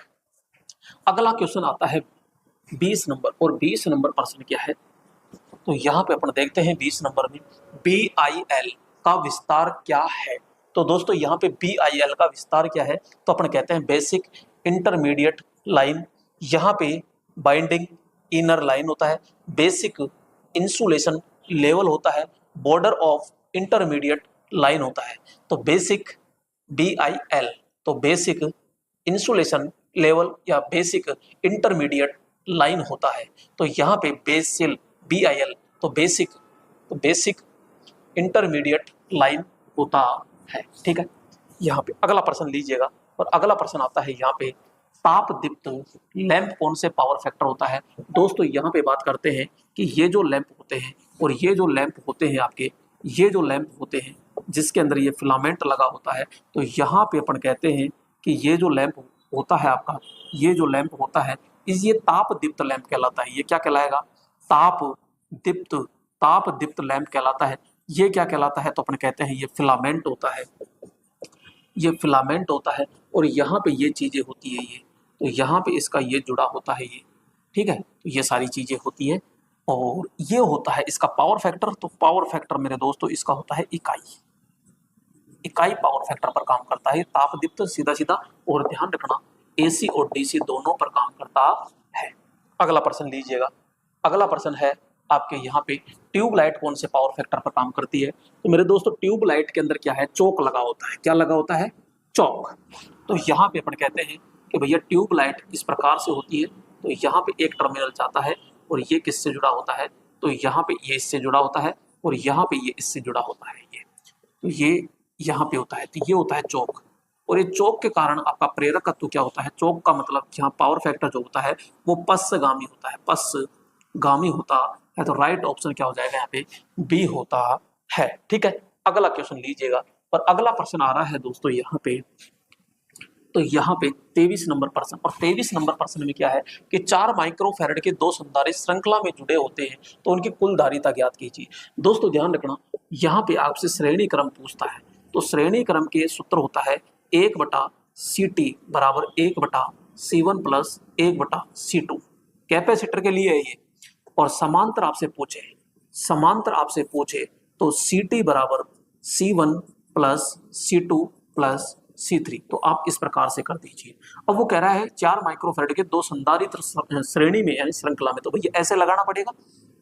अगला क्वेश्चन आता है 20 नंबर, और 20 नंबर प्रश्न क्या है, तो यहाँ पे अपन देखते हैं 20 नंबर में BIL का विस्तार क्या है। तो दोस्तों यहाँ पे BIL का विस्तार क्या है, तो अपन कहते हैं बेसिक इंटरमीडिएट लाइन, यहाँ पे बाइंडिंग इनर लाइन होता है, बेसिक इंसुलेशन लेवल होता है, बॉर्डर ऑफ इंटरमीडिएट लाइन होता है। तो बेसिक BIL, तो बेसिक इंसुलेशन लेवल या बेसिक इंटरमीडिएट लाइन होता है। तो यहाँ पे बेसिल BIL, तो बेसिक इंटरमीडिएट लाइन होता है, ठीक है। यहाँ पे अगला प्रश्न लीजिएगा, और अगला प्रश्न आता है यहाँ पे ताप दीप्त लैंप कौन से पावर फैक्टर होता है। दोस्तों यहाँ पे बात करते हैं कि ये जो लैंप होते हैं, और ये जो लैंप होते हैं आपके, ये जो लैंप होते हैं जिसके अंदर ये फिलामेंट लगा होता है, तो यहाँ पे अपन कहते हैं कि ये जो लैंप होता है आपका, ये जो लैंप होता है ये ताप दीप्त लैंप कहलाता है। ये क्या कहलाएगा, ताप दीप्त लैंप कहलाता है। ये क्या कहलाता है, तो अपन कहते हैं ये फिलामेंट होता है, ये फिलामेंट होता है। और यहाँ पे ये चीजें होती है, ये तो यहाँ पे इसका ये जुड़ा होता है ये, ठीक है। तो ये सारी चीजें होती है, और ये होता है इसका पावर फैक्टर। तो पावर फैक्टर मेरे दोस्तों इसका होता है इकाई पावर फैक्टर पर काम करता है ताप दीप्त, सीधा सीधा। और ध्यान रखना AC और DC दोनों पर काम करता है। अगला प्रश्न लीजिएगा, अगला प्रश्न है आपके यहाँ पे ट्यूबलाइट कौन से पावर फैक्टर पर काम करती है। तो मेरे दोस्तों ट्यूबलाइट के अंदर क्या है, चौक लगा होता है। क्या लगा होता है, चौक। तो यहाँ पे अपन कहते हैं कि भैया ट्यूबलाइट इस प्रकार से होती है। तो यहाँ पे एक टर्मिनल जाता है, और ये किससे जुड़ा होता है, तो यहाँ पे ये इससे जुड़ा होता है, और यहाँ पे ये इससे जुड़ा होता है। ये तो ये यहाँ पे होता है, तो ये होता है चौक। और ये चौक के कारण आपका प्रेरक तत्व क्या होता है, चौक का मतलब यहाँ पावर फैक्टर जो होता है वो पश्चगामी होता है, पश्चगामी होता है। तो राइट ऑप्शन क्या हो जाएगा यहाँ पे, बी होता है, ठीक है। अगला क्वेश्चन लीजिएगा, और अगला प्रश्न आ रहा है दोस्तों यहाँ पे, तो यहाँ पे 23 नंबर प्रश्न। और 23 नंबर प्रश्न में क्या है कि 4 माइक्रोफैरड के 2 संधारित्र श्रृंखला में जुड़े होते हैं, तो उनकी कुल धारिता ज्ञात कीजिए। दोस्तों ध्यान रखना, यहाँ पे आपसे श्रेणी क्रम पूछता है। तो श्रेणी क्रम के सूत्र होता है 1/CT बराबर 1/C C1 plus 1/C2 capacitor के लिए है ये। और समांतर आपसे पूछे तो CT बराबर C1 plus C2 plus C3, तो आप इस प्रकार से कर दीजिए। अब वो कह रहा है 4 माइक्रोफैराड के 2 संधारित्र श्रेणी में यानी श्रृंखला में, तो भैया ऐसे लगाना पड़ेगा।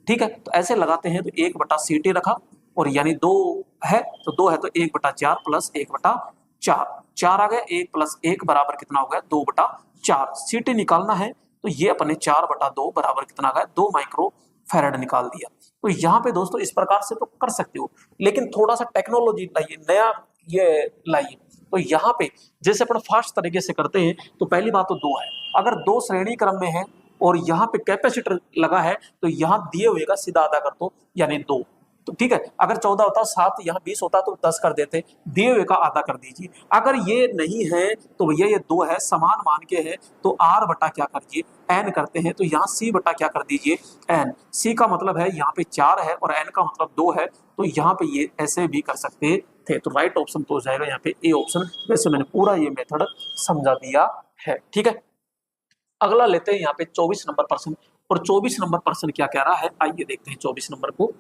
ठीक है, तो ऐसे लगाते हैं तो 1/CT रखा और यानी 2 है तो 2 है तो 1/4 प्लस 1/4, 4 आ गया, 1 प्लस 1 बराबर कितना हो गया 2/4। CT निकालना है तो ये अपने 4/2 बराबर कितना गया 2 माइक्रोफैराड निकाल दिया। तो यहाँ पे दोस्तों इस प्रकार से तो कर सकते हो, लेकिन थोड़ा सा टेक्नोलॉजी लाइए, नया ये लाइए। तो यहाँ पे जैसे अपन फास्ट तरीके से करते हैं तो पहली बात तो 2 है, अगर 2 श्रेणी क्रम में है और यहाँ पे कैपेसिटर लगा है तो यहाँ दिए हुए का सीधा आधा कर दो यानी 2। तो ठीक है, अगर 14 होता 7, यहाँ 20 होता तो 10 कर देते, दिए हुए का आधा कर दीजिए। अगर ये नहीं है तो भैया ये 2 है, समान मान के है तो R बटा क्या करिए N करते हैं, तो यहाँ C बटा क्या कर दीजिए N। C का मतलब है यहाँ पे 4 है और N का मतलब 2 है, तो यहाँ पे ये ऐसे भी कर सकते थे। तो राइट ऑप्शन तो हो जाएगा यहाँ पे ए ऑप्शन। वैसे मैंने पूरा ये मेथड समझा दिया है। ठीक है, अगला लेते हैं यहाँ पे 24 नंबर प्रश्न। और 24 नंबर प्रश्न क्या कह रहा है, आइए देखते हैं 24 नंबर को।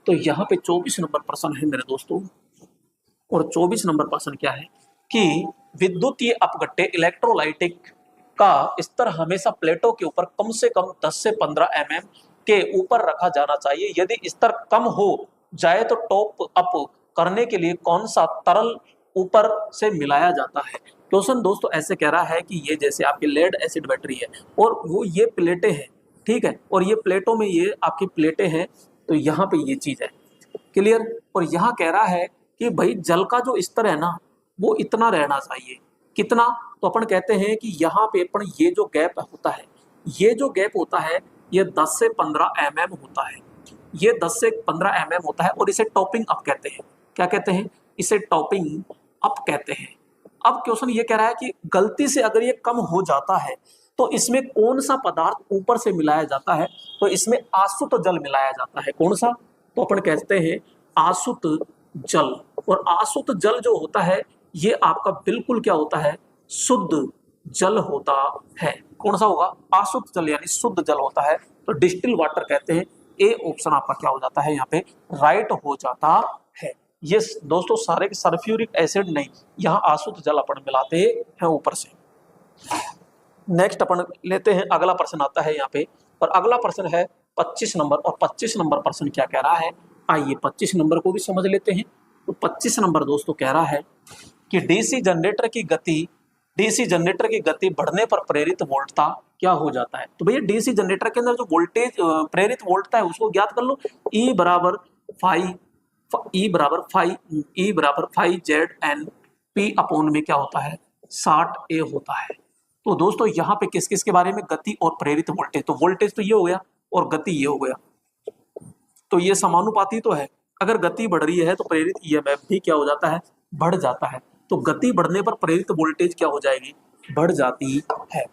तो यहाँ पे 24 नंबर प्रश्न है मेरे दोस्तों, और 24 नंबर प्रश्न क्या है कि विद्युतीय अपघट्य इलेक्ट्रोलाइटिक का स्तर हमेशा प्लेटों के ऊपर कम से कम 10 से 15 mm के ऊपर रखा जाना चाहिए। यदि स्तर कम हो जाए तो टॉप अप करने के लिए कौन सा तरल ऊपर से मिलाया जाता है। क्वेश्चन दोस्तों ऐसे कह रहा है कि ये जैसे आपकी लेड एसिड बैटरी है और वो ये प्लेटें हैं, ठीक है, और ये प्लेटों में ये आपकी प्लेटें हैं, तो यहाँ पे ये चीज है क्लियर। और यहाँ कह रहा है कि भाई जल का जो स्तर है ना वो इतना रहना चाहिए, कितना, तो अपन कहते हैं कि यहाँ पे अपन ये जो गैप होता है, ये जो गैप होता है ये 10 से 15 mm होता है, ये 10 से 15 mm होता है और इसे टॉपिंग अप कहते हैं। क्या कहते हैं, इसे टॉपिंग अप कहते हैं। अब क्वेश्चन ये कह रहा है कि गलती से अगर ये कम हो जाता है तो इसमें कौन सा पदार्थ ऊपर से मिलाया जाता है, तो इसमें आसुत जल मिलाया जाता है। कौन सा, तो अपन कहते हैं आसुत जल। और आसुत जल जो होता है ये आपका बिल्कुल क्या होता है, शुद्ध जल होता है। कौन सा होगा, आसुत जल यानी शुद्ध जल होता है, तो डिस्टिल वाटर कहते हैं। ए ऑप्शन आपका क्या हो जाता है यहाँ पे राइट हो जाता है। ये दोस्तों सारे के सल्फ्यूरिक एसिड नहीं, यहाँ आसुत जल अपन मिलाते हैं ऊपर से। नेक्स्ट अपन लेते हैं, अगला प्रश्न आता है यहाँ पे, और अगला प्रश्न है 25 नंबर। और 25 नंबर प्रश्न क्या कह रहा है, आइए 25 नंबर को भी समझ लेते हैं। तो 25 नंबर दोस्तों कह रहा है कि डीसी जनरेटर की गति बढ़ने पर प्रेरित वोल्टता क्या हो जाता है। तो भैया डीसी जनरेटर के अंदर जो वोल्टेज प्रेरित वोल्टता है उसको ज्ञात कर लो। E बराबर 5 ZN P अपॉन में क्या होता है 60A होता है। तो दोस्तों यहाँ पे किस किस के बारे में, गति और प्रेरित वोल्टेज। तो वोल्टेज तो ये हो गया और गति ये हो गया, तो ये समानुपाती तो है। अगर गति बढ़ रही है तो प्रेरित ईएमएफ भी क्या हो जाता है, बढ़ जाता है। तो गति बढ़ने पर प्रेरित वोल्टेज क्या हो जाएगी, बढ़ जाती है।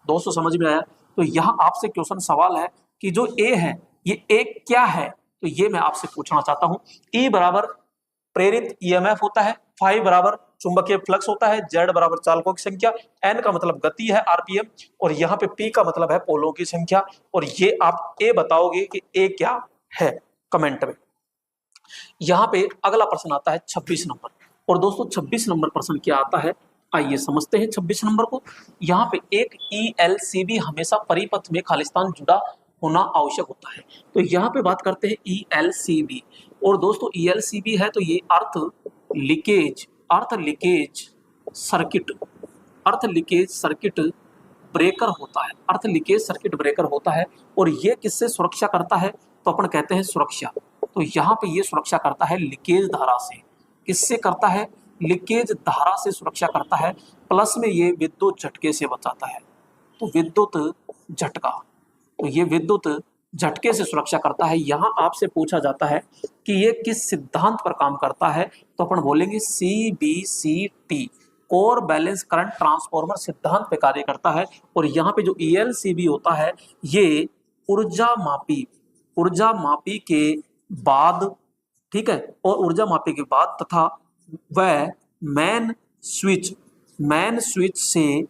दोस्तों समझ में आया। तो यहाँ आपसे क्वेश्चन सवाल है कि जो ए है ये ए क्या है, तो ये मैं आपसे पूछना चाहता हूँ। ई बराबर प्रेरित ईएमएफ होता है, फाई बराबर चुंबकीय फ्लक्स होता है, जेड बराबर चालकों की संख्या, एन का मतलब गति है आरपीएम, और यहाँ पे पी का मतलब है पोलों की संख्या। और ये आप ए बताओगे कि ए क्या है कमेंट में। यहाँ पे अगला प्रश्न आता है 26 नंबर। और दोस्तों 26 नंबर प्रश्न क्या आता है, आइए समझते हैं 26 नंबर को। यहाँ पे एक ELCB हमेशा परिपथ में खालिस्तान जुड़ा होना आवश्यक होता है। तो यहाँ पे बात करते हैं ELCB। और दोस्तों ELCB है तो ये अर्थ लीकेज सर्किट ब्रेकर होता है। अर्थ लीकेज सर्किट ब्रेकर होता है। और ये किससे सुरक्षा करता है, तो अपन कहते हैं सुरक्षा। तो यहाँ पे ये सुरक्षा करता है लीकेज धारा से। किससे करता है, लीकेज धारा से सुरक्षा करता है। प्लस में ये विद्युत झटके से बचाता है। तो विद्युत झटका, तो ये विद्युत झटके से सुरक्षा करता है। यहाँ आपसे पूछा जाता है कि ये किस सिद्धांत पर काम करता है, तो अपन बोलेंगे CBCT, core balance current transformer सिद्धांत पे कार्य करता है। और यहाँ पे जो ELCB होता है ये ऊर्जा मापी के बाद, ठीक है, और ऊर्जा मापी के बाद तथा वह मैन स्विच से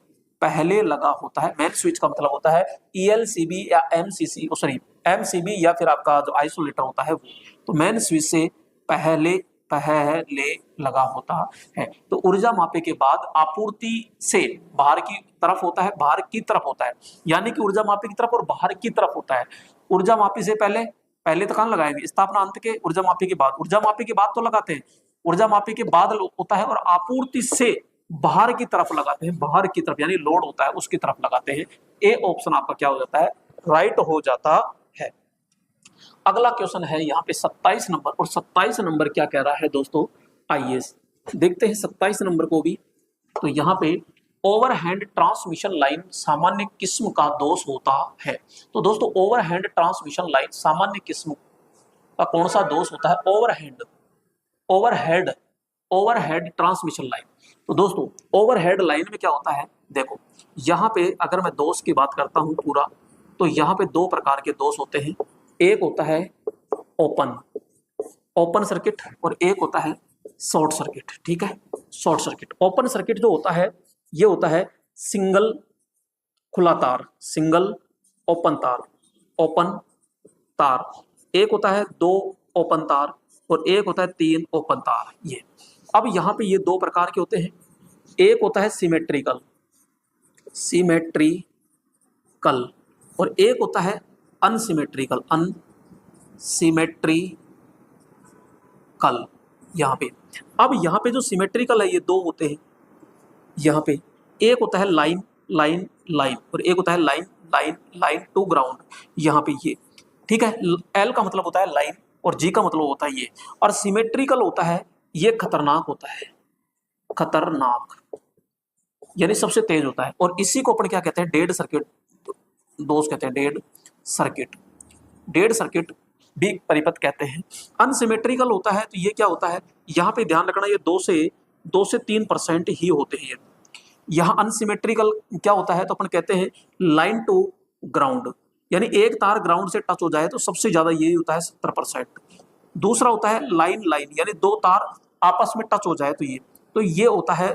पहले लगा होता है। मेन स्विच का मतलब होता है ELCB या MCC, सॉरी MCB या फिर आपका जो आइसोलेटर होता है वो। तो मेन स्विच से पहले पहले लगा होता है। तो ऊर्जा मापे के बाद आपूर्ति से बाहर की तरफ होता है, बाहर की तरफ होता है, यानी कि ऊर्जा मापे की तरफ और बाहर की तरफ होता है। ऊर्जा मापी से पहले, पहले तो कहाँ लगाएंगे, स्थापना अंत के, ऊर्जा मापी के बाद, ऊर्जा मापी के बाद तो लगाते हैं, ऊर्जा मापी के बाद होता है, और आपूर्ति से बाहर की तरफ लगाते हैं, बाहर की तरफ यानी लोड होता है उसकी तरफ लगाते हैं। ए ऑप्शन आपका क्या हो जाता है, राइट हो जाता है। अगला क्वेश्चन है यहाँ पे 27 नंबर, और 27 नंबर क्या कह रहा है दोस्तों, आइए देखते हैं 27 नंबर को भी। तो यहाँ पे ओवरहेड ट्रांसमिशन लाइन सामान्य किस्म का दोष होता है। तो दोस्तों ओवरहेड ट्रांसमिशन लाइन सामान्य किस्म का कौन सा दोष होता है, overhead, overhead, overhead transmission line. तो दोस्तों ओवरहेड लाइन में क्या होता है, देखो यहाँ पे अगर मैं दोष की बात करता हूँ पूरा, तो यहाँ पे दो प्रकार के दोष होते हैं। एक होता है ओपन, ओपन सर्किट, और एक होता है शॉर्ट सर्किट। ठीक है, शॉर्ट सर्किट। ओपन सर्किट जो होता है ये होता है सिंगल खुला तार, सिंगल ओपन तार, ओपन तार। एक होता है दो ओपन तार, और एक होता है तीन ओपन तार। ये अब यहाँ पे ये दो प्रकार के होते हैं। एक होता है सिमेट्रिकल, सिमेट्रिकल, और एक होता है अनसिमेट्रिकल, अनसिमेट्रिकल। यहाँ पे अब यहाँ पे जो सिमेट्रिकल है ये दो होते हैं। यहाँ पे एक होता है लाइन लाइन लाइन, और एक होता है line line line to ground. यहाँ पे ये ठीक है, एल का मतलब होता है लाइन और जी का मतलब होता है ये। और सिमेट्रिकल होता है ये खतरनाक होता है, खतरनाक यानी सबसे तेज होता है, और इसी को अपन क्या कहते हैं, डेड सर्किट दोष कहते हैं, डेड सर्किट, डेड सर्किट भी परिपथ कहते हैं। अनसिमेट्रिकल होता है तो ये क्या होता है, यहाँ पे ध्यान रखना, ये 2 से 3% ही होते हैं। यहाँ अनसिमेट्रिकल क्या होता है, तो अपन कहते हैं लाइन टू ग्राउंड, यानी एक तार ग्राउंड से टच हो जाए तो सबसे ज्यादा यही होता है 70%। दूसरा होता है लाइन लाइन, यानी दो तार आपस में टच हो जाए तो ये होता है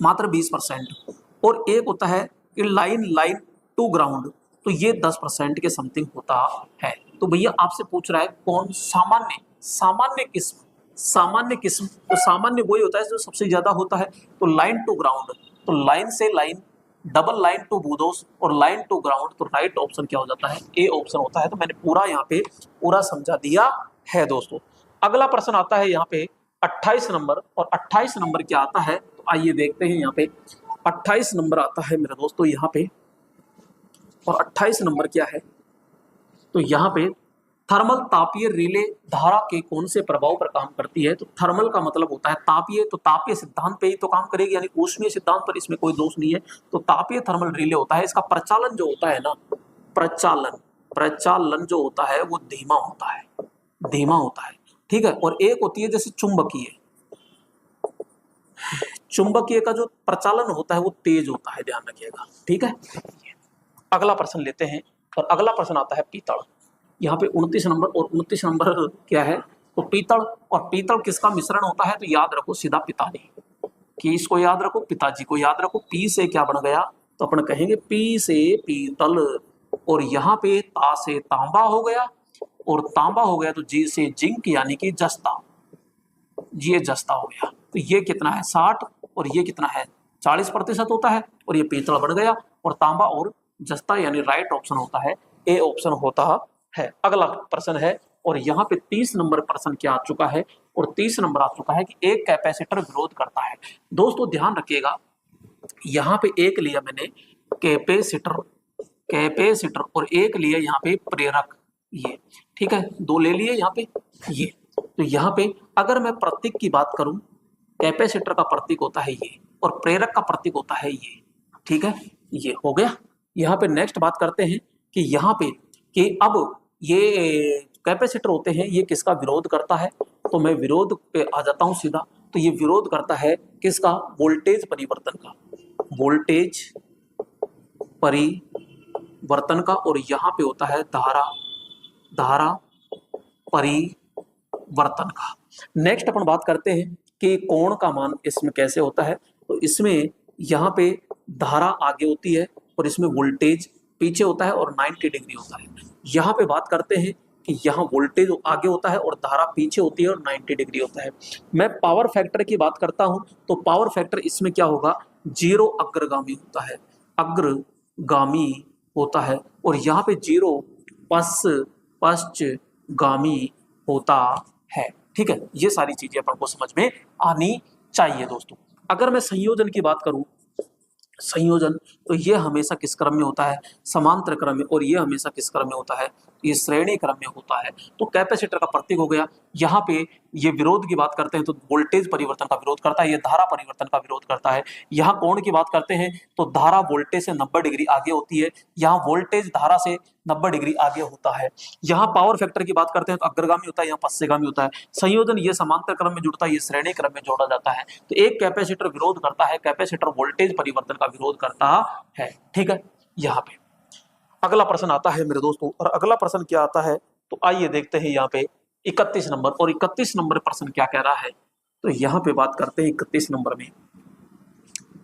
मात्र 20%। और एक होता है कि लाइन लाइन टू ग्राउंड, तो ये 10% के समथिंग होता है। तो भैया आपसे पूछ रहा है कौन सामान्य, सामान्य किस्म, सामान्य किस्म, तो सामान्य वही होता है जो सबसे ज्यादा होता है। तो लाइन टू ग्राउंड, तो लाइन से लाइन, डबल लाइन टू भूदोष, और लाइन टू ग्राउंड, तो राइट ऑप्शन क्या हो जाता है, ए ऑप्शन होता है। तो मैंने पूरा यहाँ पे पूरा समझा दिया है दोस्तों। अगला प्रश्न आता है यहाँ पे 28 नंबर, और 28 नंबर क्या आता है, तो आइए देखते हैं। यहाँ पे 28 नंबर आता है मेरे दोस्तों यहाँ पे, और 28 नंबर क्या है, तो यहाँ पे थर्मल तापीय रिले धारा के कौन से प्रभाव पर काम करती है। तो थर्मल का मतलब होता है तापीय, तो तापीय सिद्धांत पे ही तो काम करेगी, यानी ऊष्मीय सिद्धांत पर इसमें कोई दोष नहीं है। तो तापीय थर्मल रिले होता है, इसका प्रचालन जो होता है ना, प्रचालन, प्रचालन जो होता है वो धीमा होता है, धीमा होता है। ठीक है, और एक होती है जैसे चुंबकीय, चुंबकीय का जो प्रचालन होता है वो तेज होता है, ध्यान रखिएगा। ठीक है, अगला प्रश्न लेते हैं, और अगला प्रश्न आता है पीतल। यहाँ पे 29 नंबर, और 29 नंबर क्या है, तो पीतल, और पीतल किसका मिश्रण होता है, तो याद रखो सीधा पिताजी, कि इसको याद रखो, पिताजी को याद रखो। पी से क्या बन गया, तो अपन कहेंगे पी से पीतल, और यहाँ पे ता से तांबा हो गया, और तांबा हो गया तो जी से जिंक यानी कि जस्ता, ये जस्ता हो गया। तो ये कितना है 60, और ये कितना है 40% होता है, और ये पीतल बन गया, और तांबा और जस्ता यानी राइट ऑप्शन होता है, ए ऑप्शन होता है। अगला प्रश्न है, और यहाँ पे 30 नंबर प्रश्न क्या आ चुका है, और 30 नंबर आ चुका है कि एक कैपेसिटर विरोध करता है। दोस्तों ध्यान रखिएगा, यहाँ पे एक लिया मैंने कैपेसिटर, कैपेसिटर, और एक लिया यहाँ पे प्रेरक, ये ठीक है, दो ले लिए यहाँ पे ये। तो यहाँ पे अगर मैं प्रतीक की बात करूं, कैपेसिटर का प्रतीक होता है ये, और प्रेरक का प्रतीक होता है ये। ठीक है, ये हो गया। यहाँ पे नेक्स्ट बात करते हैं कि यहाँ पे कि अब ये कैपेसिटर होते हैं ये किसका विरोध करता है, तो मैं विरोध पे आ जाता हूँ सीधा। तो ये विरोध करता है किसका, वोल्टेज परिवर्तन का, वोल्टेज परिवर्तन का, और यहाँ पे होता है धारा, धारा परिवर्तन का। नेक्स्ट अपन बात करते हैं कि कोण का मान इसमें कैसे होता है। तो इसमें यहाँ पे धारा आगे होती है और इसमें वोल्टेज पीछे होता है और 90 डिग्री होता है। यहाँ पे बात करते हैं कि यहाँ वोल्टेज आगे होता है और धारा पीछे होती है और 90 डिग्री होता है। मैं पावर फैक्टर की बात करता हूँ तो पावर फैक्टर इसमें क्या होगा, 0 अग्रगामी होता है, अग्रगामी होता है, और यहाँ पे 0 पश्चगामी होता है। ठीक है, ये सारी चीजें अपन को समझ में आनी चाहिए दोस्तों। अगर मैं संयोजन की बात करूं, संयोजन तो ये हमेशा किस क्रम में होता है, समांतर क्रम में, और ये हमेशा किस क्रम में होता है, ये श्रेणी क्रम में होता है। तो कैपेसिटर का प्रतीक हो गया। यहाँ पे ये विरोध की बात करते हैं तो वोल्टेज परिवर्तन का विरोध करता है, ये धारा परिवर्तन का विरोध करता है। यहाँ कोण की बात करते हैं तो धारा वोल्टेज से 90 डिग्री आगे होती है, यहाँ वोल्टेज धारा से 90 डिग्री आगे होता है। यहाँ पावर फैक्टर की बात करते हैं तो अग्रगामी होता है, यहाँ पश्चगामी होता है। संयोजन ये समांतर क्रम में जुड़ता है, ये श्रेणी क्रम में जोड़ा जाता है। तो एक कैपेसिटर विरोध करता है, कैपेसिटर वोल्टेज परिवर्तन का विरोध करता है। ठीक है, यहाँ पे अगला प्रश्न आता है मेरे दोस्तों, और अगला प्रश्न क्या आता है तो आइए देखते हैं यहाँ पे 31 नंबर। और 31 नंबर प्रश्न क्या कह रहा है, तो यहाँ पे बात करते हैं 31 नंबर में।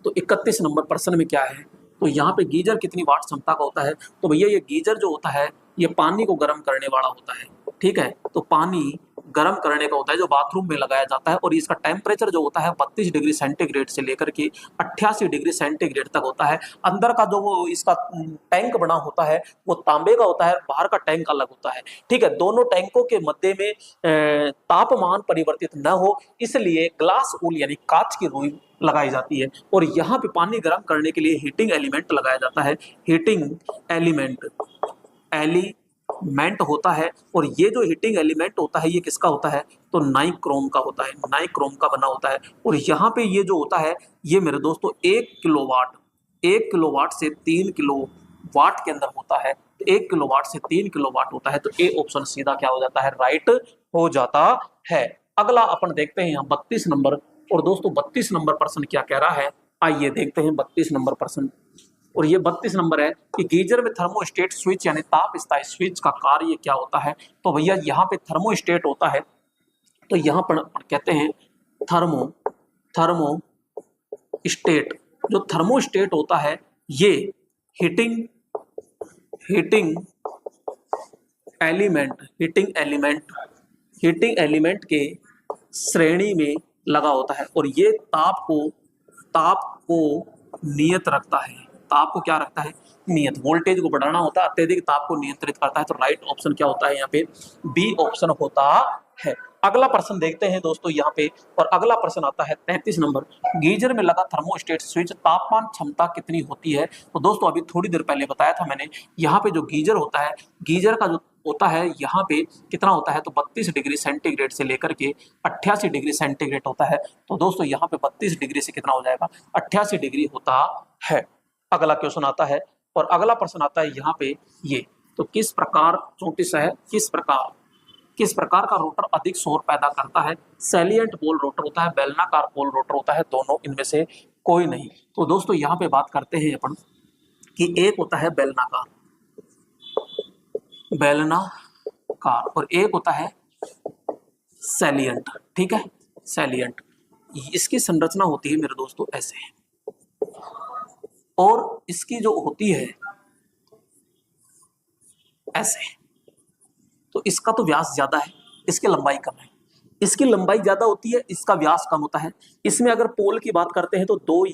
तो 31 नंबर प्रश्न में क्या है, तो यहाँ पे गीजर कितनी वाट क्षमता का होता है। तो भैया ये गीजर जो होता है ये पानी को गर्म करने वाला होता है। ठीक है, तो पानी गर्म करने का होता है जो बाथरूम में लगाया जाता है, और इसका टेम्परेचर जो होता है 32 डिग्री सेंटीग्रेड से लेकर के 88 डिग्री सेंटीग्रेड तक होता है। अंदर का जो वो इसका टैंक बना होता है वो तांबे का होता है, बाहर का टैंक अलग होता है। ठीक है, दोनों टैंकों के मध्य में तापमान परिवर्तित न हो इसलिए ग्लास वूल यानी कांच की रुई लगाई जाती है, और यहाँ पे पानी गर्म करने के लिए हीटिंग एलिमेंट लगाया जाता है। हीटिंग एलिमेंट होता है, और ये जो हीटिंग एलिमेंट होता है ये किसका होता है, तो नाइक्रोम का होता है, नाइक्रोम का बना होता है। और यहाँ पे ये जो होता है ये मेरे दोस्तों 1 किलोवाट से 3 किलोवाट के अंदर होता है। 1 किलोवाट से 3 किलोवाट होता है, तो ए ऑप्शन सीधा क्या हो जाता है, राइट हो जाता है। अगला अपन देखते हैं यहाँ 32 नंबर। और दोस्तों 32 नंबर प्रश्न क्या कह रहा है, आइए देखते हैं 32 नंबर प्रश्न। और ये 32 नंबर है कि गीजर में थर्मोस्टेट स्विच यानी ताप स्थायी स्विच का कार्य क्या होता है। तो भैया यहाँ पे थर्मोस्टेट होता है, तो यहाँ पर कहते हैं थर्मोस्टेट। जो थर्मोस्टेट होता है ये हीटिंग एलिमेंट के श्रेणी में लगा होता है, और ये ताप को नियत रखता है। ताप को क्या रखता है, नियत। वोल्टेज को बढ़ाना होता है, अत्यधिक ताप को नियंत्रित करता है। तो राइट ऑप्शन क्या होता है यहाँ पे, बी ऑप्शन होता है। अगला प्रश्न देखते हैं दोस्तों यहाँ पे, और अगला प्रश्न आता है 33 नंबर। गीजर में लगा थर्मोस्टेट स्विच तापमान क्षमता कितनी होती है। तो दोस्तों अभी थोड़ी देर पहले बताया था मैंने, यहाँ पे जो गीजर होता है, गीजर का जो होता है यहाँ पे कितना होता है, तो 32 डिग्री सेंटीग्रेड से लेकर के 88 डिग्री सेंटीग्रेड होता है। तो दोस्तों यहाँ पे 32 डिग्री से कितना हो जाएगा, 88 डिग्री होता है। अगला क्वेश्चन आता है, और अगला प्रश्न आता है यहाँ पे ये, तो किस प्रकार 34 है, किस प्रकार का रोटर अधिक शोर पैदा करता है। सैलिएंट पोल रोटर होता है, बेलनाकार पोल रोटर होता है, दोनों इनमें से कोई नहीं। तो दोस्तों यहाँ पे बात करते हैं अपन कि एक होता है बेलनाकार और एक होता है सैलिएंट। ठीक है, सैलिएंट। इसकी संरचना होती है मेरे दोस्तों ऐसे, और इसकी जो होती है ऐसे, तो इसका तो व्यास ज्यादा है, इसकी लंबाई कम है। इसकी लंबाई ज्यादा होती है, इसका व्यास कम होता है। इसमें अगर पोल की बात करते हैं तो दो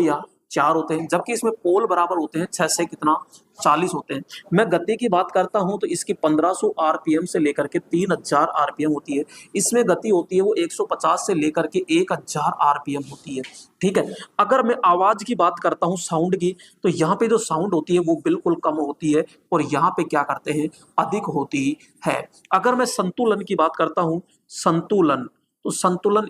या 4 होते हैं, जबकि इसमें पोल बराबर होते हैं 6 से कितना 40 होते हैं। मैं गति की बात करता हूं तो इसकी 1500 आरपीएम से लेकर के 3000 आरपीएम होती है। इसमें गति होती है वो 150 से लेकर के 1000 आरपीएम होती है। ठीक है, अगर मैं आवाज की बात करता हूं, साउंड की, तो यहाँ पे जो साउंड होती है वो बिल्कुल कम होती है, और यहाँ पे क्या करते हैं, अधिक होती है। अगर मैं संतुलन की बात करता हूं, संतुलन, तो संतुलन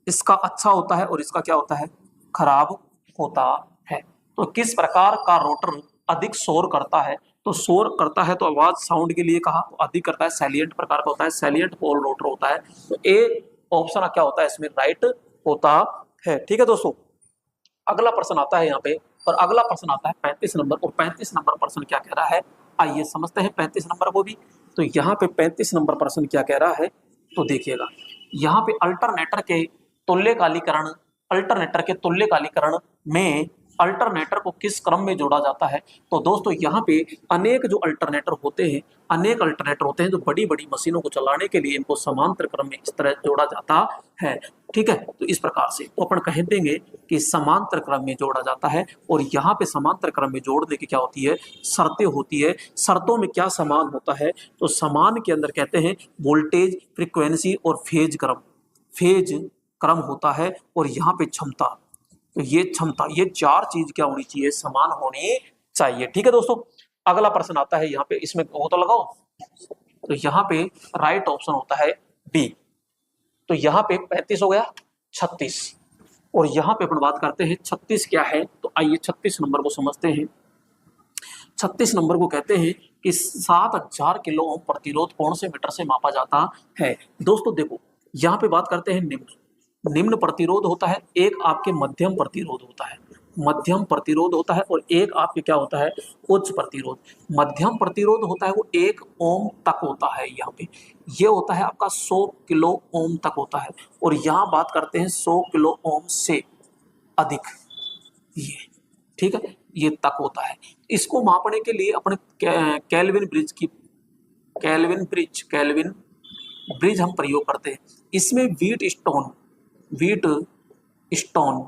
इसका अच्छा होता है और इसका क्या होता है, खराब होता है। तो किस प्रकार का रोटर अधिक शोर करता है, तो शोर करता है तो आवाज साउंड के लिए कहा तो अधिक करता है, सैलिएंट प्रकार का होता है, सैलिएंट पोल रोटर होता है। तो ए ऑप्शन क्या होता है इसमें, राइट होता है। ठीक है दोस्तों, अगला प्रश्न आता है यहाँ पे, और अगला प्रश्न आता है 35 नंबर। और 35 नंबर प्रश्न क्या कह रहा है, आइए समझते हैं 35 नंबर को भी। तो यहाँ पे 35 नंबर प्रश्न क्या कह रहा है, तो देखिएगा यहाँ पे अल्टरनेटर के तुल्यकालीकरण अल्टरनेटर के तुल्यकालीकरण में अल्टरनेटर को किस क्रम में जोड़ा जाता है? तो दोस्तों यहाँ पे अनेक जो अल्टरनेटर होते हैं, अनेक अल्टरनेटर होते हैं जो बड़ी बड़ी मशीनों को चलाने के लिए इनको समांतर क्रम में इस तरह जोड़ा जाता है। ठीक है, तो इस प्रकार से तो अपन कह देंगे कि समांतर क्रम में जोड़ा जाता है। और यहाँ पे समांतर क्रम में जोड़ने की क्या होती है, शर्तें होती है। शर्तों में क्या समान होता है? तो समान के अंदर कहते हैं वोल्टेज, फ्रीक्वेंसी और फेज क्रम होता है। और यहाँ पे क्षमता, तो ये क्षमता, ये चार चीज क्या होनी चाहिए, समान होनी चाहिए। ठीक है दोस्तों, अगला प्रश्न आता है यहाँ पे, इसमें वो तो लगाओ। तो यहाँ पे राइट ऑप्शन होता है बी। तो यहाँ पे 35 हो गया, 36, और यहाँ पे अपन बात करते हैं 36 क्या है। तो आइए 36 नंबर को समझते हैं। 36 नंबर को कहते हैं कि 7000 किलो ओम प्रतिरोध कौन से मीटर से मापा जाता है? दोस्तों देखो, यहाँ पे बात करते हैं निम्न प्रतिरोध होता है, एक आपके मध्यम प्रतिरोध होता है, और एक आपके क्या होता है, उच्च प्रतिरोध। मध्यम प्रतिरोध होता है वो 1 ओम तक होता है। यहाँ पे ये होता है आपका 100 किलो ओम तक होता है। और यहाँ बात करते हैं 100 किलो ओम से अधिक, ये ठीक है, ये तक होता है। इसको मापने के लिए अपने केल्विन ब्रिज हम प्रयोग करते हैं। इसमें व्हीट स्टोन,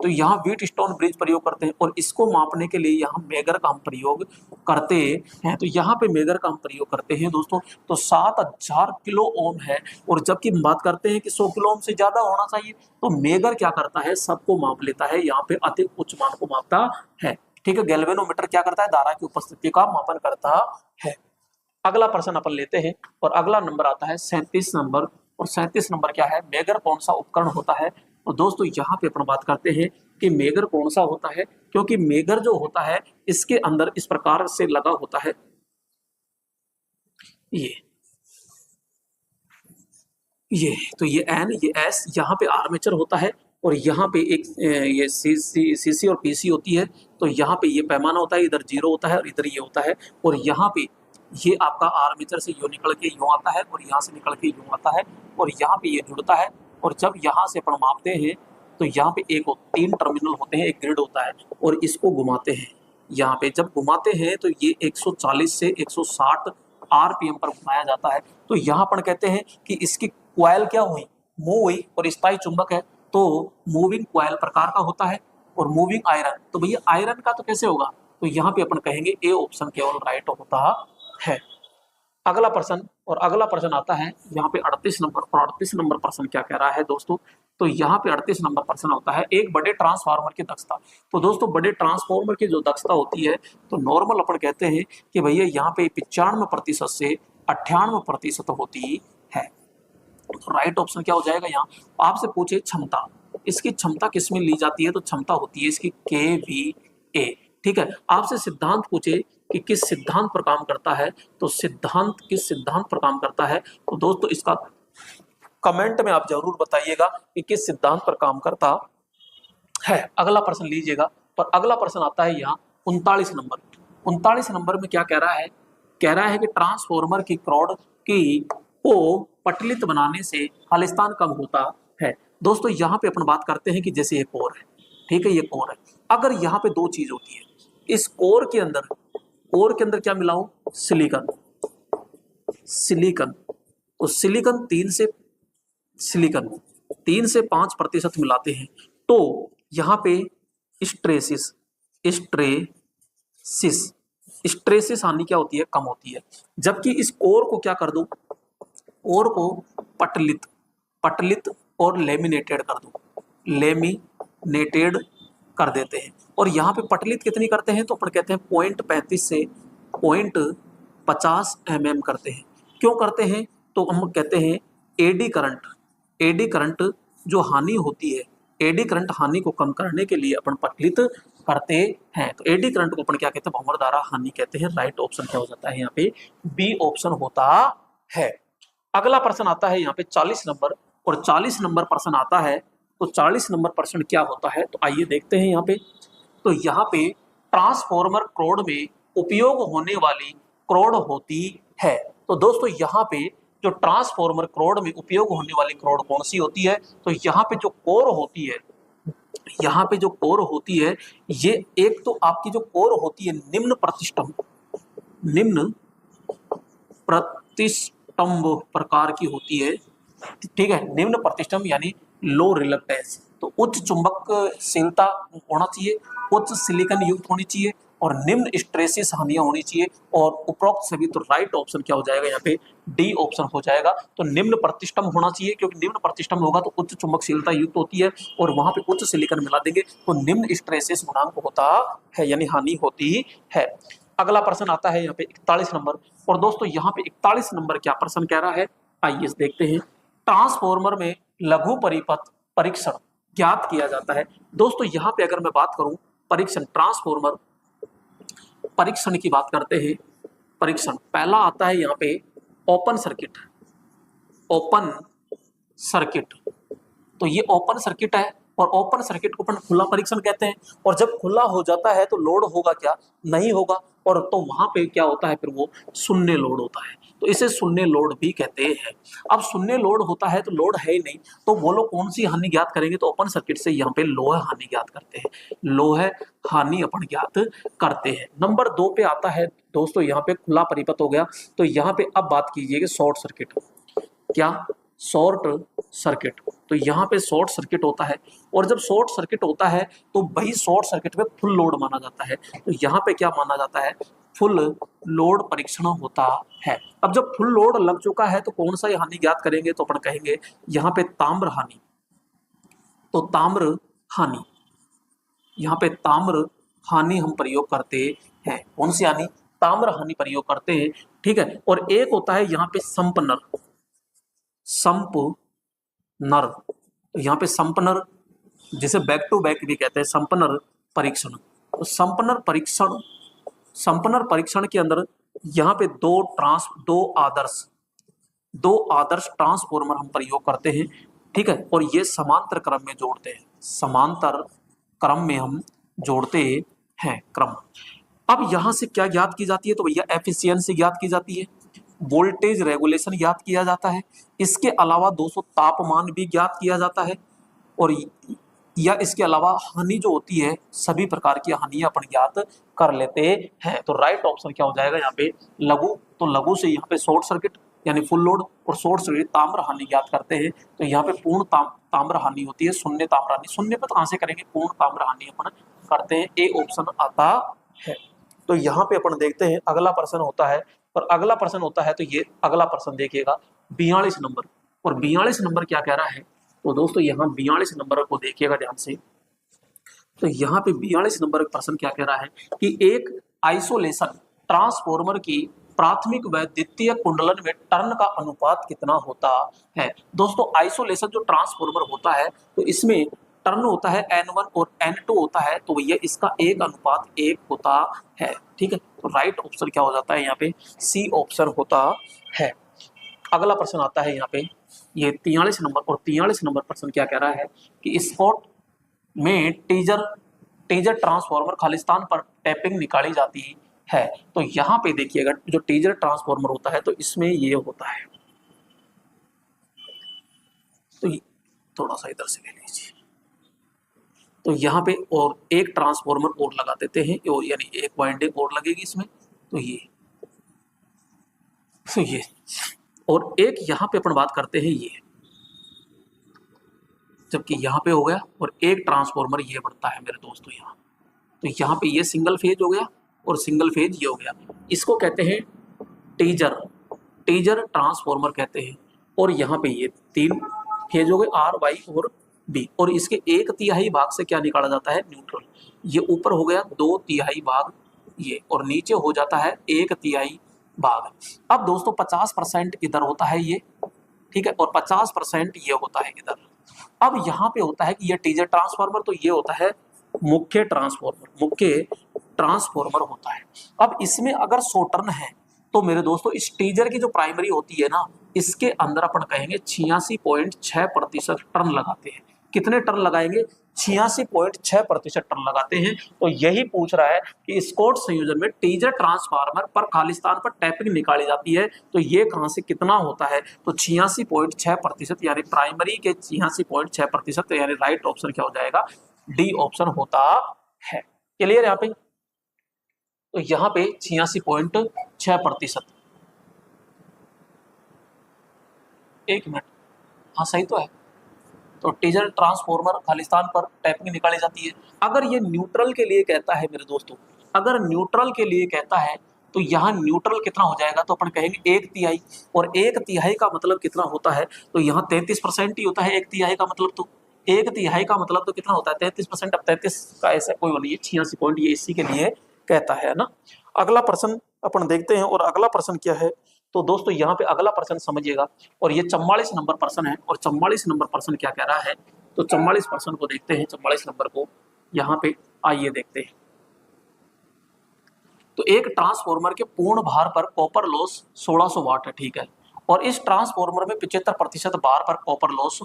तो यहाँ व्हीट स्टोन ब्रिज प्रयोग करते हैं। और इसको मापने के लिए यहाँ मेगर का हम प्रयोग करते हैं। तो यहाँ पे मेगर का हम प्रयोग करते हैं दोस्तों। तो 7000 किलो ओम है, और जबकि बात करते हैं कि 100 किलो ओम से ज्यादा होना चाहिए, तो मेगर क्या करता है, सबको माप लेता है, यहाँ पे अधिक उच्च मान को मापता है। ठीक है, गैल्वेनोमीटर क्या करता है, धारा की उपस्थिति का मापन करता है। अगला प्रश्न अपन लेते हैं, और अगला नंबर आता है 37 नंबर। और 37 नंबर क्या है, मेगर कौन सा उपकरण होता है? तो दोस्तों यहाँ पे अपन बात करते हैं कि मेगर कौन सा होता है, क्योंकि मेगर जो होता है इसके अंदर इस प्रकार से लगा होता है, ये तो ये एन, ये एस, यहाँ पे आर्मेचर होता है, और यहाँ पे एक ये सीसी और पीसी होती है। तो यहाँ पे ये पैमाना होता है, इधर 0 होता है और इधर ये होता है। और यहाँ पे ये आपका आर्मेचर से यूं निकल के यूं आता है, और यहाँ से निकल के यूं आता है, और यहाँ पे ये जुड़ता है। और जब यहाँ से अपन मापते हैं तो यहाँ पे 3 टर्मिनल होते हैं, एक ग्रिड होता है, और इसको घुमाते हैं। यहाँ पे जब घुमाते हैं तो ये 140 से 160 आरपीएम पर घुमाया जाता है। तो यहाँ पर कहते हैं कि इसकी क्वाइल क्या हुई, मूव हुई, और स्थायी चुंबक है तो मूविंग क्वाइल प्रकार का होता है। और मूविंग आयरन, तो भैया आयरन का तो कैसे होगा? तो यहाँ पे अपन कहेंगे ए ऑप्शन केवल राइट होता है। अगला प्रश्न, और अगला प्रश्न आता है यहाँ पे 38 नंबर। और 38 नंबर प्रश्न क्या कह रहा है दोस्तों? तो यहाँ पे 38 नंबर प्रश्न होता है एक बड़े ट्रांसफार्मर की दक्षता। तो दोस्तों बड़े ट्रांसफार्मर की जो दक्षता होती है, तो नॉर्मल अपन कहते हैं कि भैया यहाँ पे 95% से 98% होती है। तो राइट ऑप्शन क्या हो जाएगा? यहाँ आपसे पूछे क्षमता, इसकी क्षमता किस में ली जाती है? तो क्षमता होती है इसकी KVA। ठीक है, आपसे सिद्धांत पूछे कि किस सिद्धांत पर काम करता है, तो सिद्धांत किस सिद्धांत पर काम करता है? तो दोस्तों इसका कमेंट में आप जरूर बताइएगा कि किस सिद्धांत पर काम करता है। अगला प्रश्न लीजिएगा, और अगला प्रश्न आता है यहाँ 39 नंबर। 39 नंबर में क्या कह रहा है? कह रहा है कि ट्रांसफॉर्मर की रॉड की को पटलित बनाने से खालिस्तान कम होता है। दोस्तों यहाँ पे अपन बात करते हैं कि जैसे ये कोर है, ठीक है, ये कोर है। अगर यहाँ पे 2 चीज होती है, इस कोर के अंदर क्या मिलाओ? सिलिकॉन। तो सिलिकॉन 3 से 5% मिलाते हैं, तो यहाँ पे स्ट्रेसिस हानि क्या होती है? कम होती है। जबकि इस कोर को क्या कर दो? कोर को पटलित और लेमिनेटेड कर दो, लेमिनेटेड कर देते हैं। और यहाँ पे पटलित कितनी करते हैं? तो अपन कहते हैं 0.35 से 0.50 mm करते हैं। क्यों करते हैं? तो हम कहते हैं एडी करंट जो हानि होती है, एडी करंट हानि को कम करने के लिए अपन पटलित करते हैं। तो एडी करंट को अपन क्या कहते हैं? भंवर धारा हानि कहते हैं। राइट ऑप्शन क्या हो जाता है यहाँ पे? बी ऑप्शन होता है। अगला प्रश्न आता है यहाँ पे 40 नंबर। और 40 नंबर प्रश्न आता है, तो 40 नंबर प्रश्न क्या होता है? तो आइए देखते हैं यहाँ पे। तो यहाँ पे ट्रांसफॉर्मर क्रोड में उपयोग होने वाली क्रोड होती है। तो दोस्तों यहाँ पे जो ट्रांसफॉर्मर क्रोड में उपयोग होने वाली क्रोड कौन सी होती है? तो यहाँ पे जो कोर होती है, यहाँ पे जो कोर होती है, ये एक तो आपकी जो कोर होती है निम्न प्रतिष्ठम्भ प्रकार की होती है, ठीक है। निम्न प्रतिष्ठम्भ यानी लो रिलक्टेंस, तो उच्च चुंबकशीलता होना चाहिए, उच्च सिलिकॉन युक्त होनी चाहिए और निम्न स्ट्रेसिस हानियां होनी चाहिए। और उपरोक्त सभी, तो राइट ऑप्शन क्या हो जाएगा यहाँ पे, डी ऑप्शन हो जाएगा। तो निम्न प्रतिष्ठम्भ होना चाहिए, क्योंकि निम्न प्रतिष्ठम्भ होगा तो उच्च चुंबकशीलता युक्त होती है और वहां पे उच्च सिलिकॉन मिला देंगे तो निम्न स्ट्रेसिस गुणांक होता है, यानी हानि होती है। अगला प्रश्न आता है यहाँ पे 41 नंबर। और दोस्तों यहाँ पे 41 नंबर क्या प्रश्न कह रहा है, आइए देखते हैं। ट्रांसफॉर्मर में लघु परिपथ परीक्षण ज्ञात किया जाता है। दोस्तों यहाँ पे अगर मैं बात करूं परीक्षण, ट्रांसफॉर्मर परीक्षण की बात करते हैं। परीक्षण पहला आता है यहाँ पे ओपन सर्किट, ओपन सर्किट। तो ये ओपन सर्किट है और ओपन सर्किट को अपन खुला परीक्षण कहते हैं। और जब खुला हो जाता है तो लोड होगा क्या, नहीं होगा, और तो वहां पे क्या होता है, फिर वो शून्य लोड होता है, तो इसे शून्य लोड भी कहते हैं। अब शून्य लोड होता है तो लोड है ही नहीं, तो वो लोग कौन सी हानि ज्ञात करेंगे, तो ओपन सर्किट से यहाँ पे लोह हानि ज्ञात करते हैं, लोह हानि अपन ज्ञात करते हैं। नंबर 2 पे आता है दोस्तों, यहाँ पे खुला परिपथ हो गया, तो यहाँ पे अब बात कीजिए कि शॉर्ट सर्किट, क्या शॉर्ट सर्किट, तो यहाँ पे शॉर्ट सर्किट होता है। और जब शॉर्ट सर्किट होता है तो वही शॉर्ट सर्किट में फुल लोड माना जाता है, तो यहाँ पे क्या माना जाता है, फुल लोड परीक्षण होता है। अब जब फुल लोड लग चुका है तो कौन सा हानि ज्ञात करेंगे, तो अपन कहेंगे यहाँ पे ताम्र हानि, तो ताम्र हानि, यहाँ पे ताम्र हानि हम प्रयोग करते हैं। कौन सी हानि, ताम्र हानि प्रयोग करते हैं, ठीक है। और एक होता है यहाँ पे संपनर, संपनर, तो यहाँ पे संपनर जिसे बैक टू बैक भी कहते हैं, संपनर परीक्षण। तो संपनर परीक्षण के अंदर यहाँ पे दो आदर्श ट्रांसफॉर्मर हम प्रयोग करते हैं, ठीक है। और ये समांतर क्रम में जोड़ते हैं, समांतर क्रम में हम जोड़ते हैं क्रम। अब यहां से क्या ज्ञात की जाती है, तो भैया एफिशिएंसी ज्ञात की जाती है, वोल्टेज रेगुलेशन ज्ञात किया जाता है, इसके अलावा 200 तापमान भी ज्ञात किया जाता है, और या इसके अलावा हानि जो होती है, सभी प्रकार की हानियां अपन ज्ञात कर लेते हैं। तो राइट ऑप्शन क्या हो जाएगा यहाँ पे, लघु। तो लघु से यहाँ पे शॉर्ट सर्किट यानी फुल लोड, और शॉर्ट सर्किट ताम्र हानि ज्ञात करते हैं, तो यहाँ पे पूर्ण ताम्र हानि होती है, शून्य ताम्र हानि, शून्य पे कहां से करेंगे, पूर्ण ताम्र हानि अपन करते हैं, ए ऑप्शन आता है। तो यहाँ पे अपन देखते हैं अगला प्रश्न होता है, और अगला प्रश्न होता है, तो ये अगला प्रश्न देखिएगा 42 नंबर। और 42 नंबर क्या कह रहा है, तो दोस्तों यहाँ 42 नंबर को देखिएगा ध्यान से। तो यहाँ पे 42 नंबर प्रश्न क्या कह रहा है कि एक आइसोलेशन ट्रांसफॉर्मर की प्राथमिक व द्वितीय कुंडलन में टर्न का अनुपात कितना होता है। दोस्तों आइसोलेशन जो ट्रांसफॉर्मर होता है, तो इसमें टर्न होता है N1 और N2 होता है, तो भैया इसका 1:1 होता है, ठीक है। तो राइट ऑप्शन क्या हो जाता है यहाँ पे, सी ऑप्शन होता है। अगला प्रश्न आता है यहाँ पे, ये 43 नंबर। और 43 नंबर प्रश्न क्या कह रहा है कि स्पॉट में टीजर ट्रांसफॉर्मर खालिस्तान पर टैपिंग निकाली जाती है। तो यहाँ पे देखिएगा जो टीजर ट्रांसफॉर्मर होता है, तो इसमें ये होता है, तो थोड़ा सा इधर से ले लीजिए, तो यहाँ पे और एक ट्रांसफॉर्मर और लगा देते हैं, यानी एक वाइंडिंग और लगेगी इसमें, तो ये और एक यहाँ पे अपन बात करते हैं ये, जबकि यहाँ पे हो गया, और एक ट्रांसफॉर्मर ये बढ़ता है मेरे दोस्तों यहाँ, तो यहाँ पे ये सिंगल फेज हो गया और सिंगल फेज ये हो गया, इसको कहते हैं टीजर ट्रांसफॉर्मर कहते हैं। और यहाँ पे ये 3 फेज हो गए, आर वाई और बी, और इसके 1/3 भाग से क्या निकाला जाता है, न्यूट्रल। ये ऊपर हो गया 2/3 भाग ये, और नीचे हो जाता है 1/3 भाग। अब दोस्तों 50% इधर होता है ये, ठीक है, और 50% ये होता है इधर। अब यहाँ पे होता है कि ये टीजर ट्रांसफार्मर, तो ये होता है मुख्य ट्रांसफार्मर होता है। अब इसमें अगर 100 टर्न है, तो मेरे दोस्तों इस टीजर की जो प्राइमरी होती है ना, इसके अंदर अपन कहेंगे 86.6% टर्न लगाते हैं। कितने टर्न लगाएंगे, 86.6% टर्न लगाते हैं। तो यही पूछ रहा है कि स्कॉट संयोजन में टीजर ट्रांसफार्मर पर खालिस्तान पर टैपिंग निकाली जाती है, तो ये कहां से कितना होता है, तो 86.6%, यानी प्राइमरी के 86.6%, यानी राइट ऑप्शन क्या हो जाएगा, डी ऑप्शन होता है। क्लियर यहाँ पे? तो यहाँ पे 86.6%। एक मिनट, हाँ सही तो है। तो डीजल ट्रांसफॉर्मर खालिस्तान पर टैपिंग निकाली जाती है। अगर ये न्यूट्रल के लिए कहता है मेरे दोस्तों, अगर न्यूट्रल के लिए कहता है तो यहाँ न्यूट्रल कितना हो जाएगा, तो अपन कहेंगे 1/3, और 1/3 का मतलब कितना होता है, तो यहाँ 33% ही होता है 1/3 का मतलब। तो 1/3 का मतलब तो कितना होता है 33%। अब 33 का ऐसा कोई वो नहीं है, 86 पॉइंट ये इसी के लिए कहता है ना। अगला प्रश्न अपन देखते हैं, और अगला प्रश्न क्या है, तो दोस्तों यहाँ पे अगला प्रश्न समझिएगा, और ये 44 नंबर प्रश्न है। और 44 नंबर प्रश्न क्या कह रहा है, तो 44 प्रश्न को देखते हैं। 44 नंबर को यहाँ पे आइए देखते हैं। तो एक ट्रांसफॉर्मर के पूर्ण भार पर कॉपर लॉस 1600 वाट है, ठीक है, और इस ट्रांसफॉर्मर में 75% भार पर कॉपर लॉस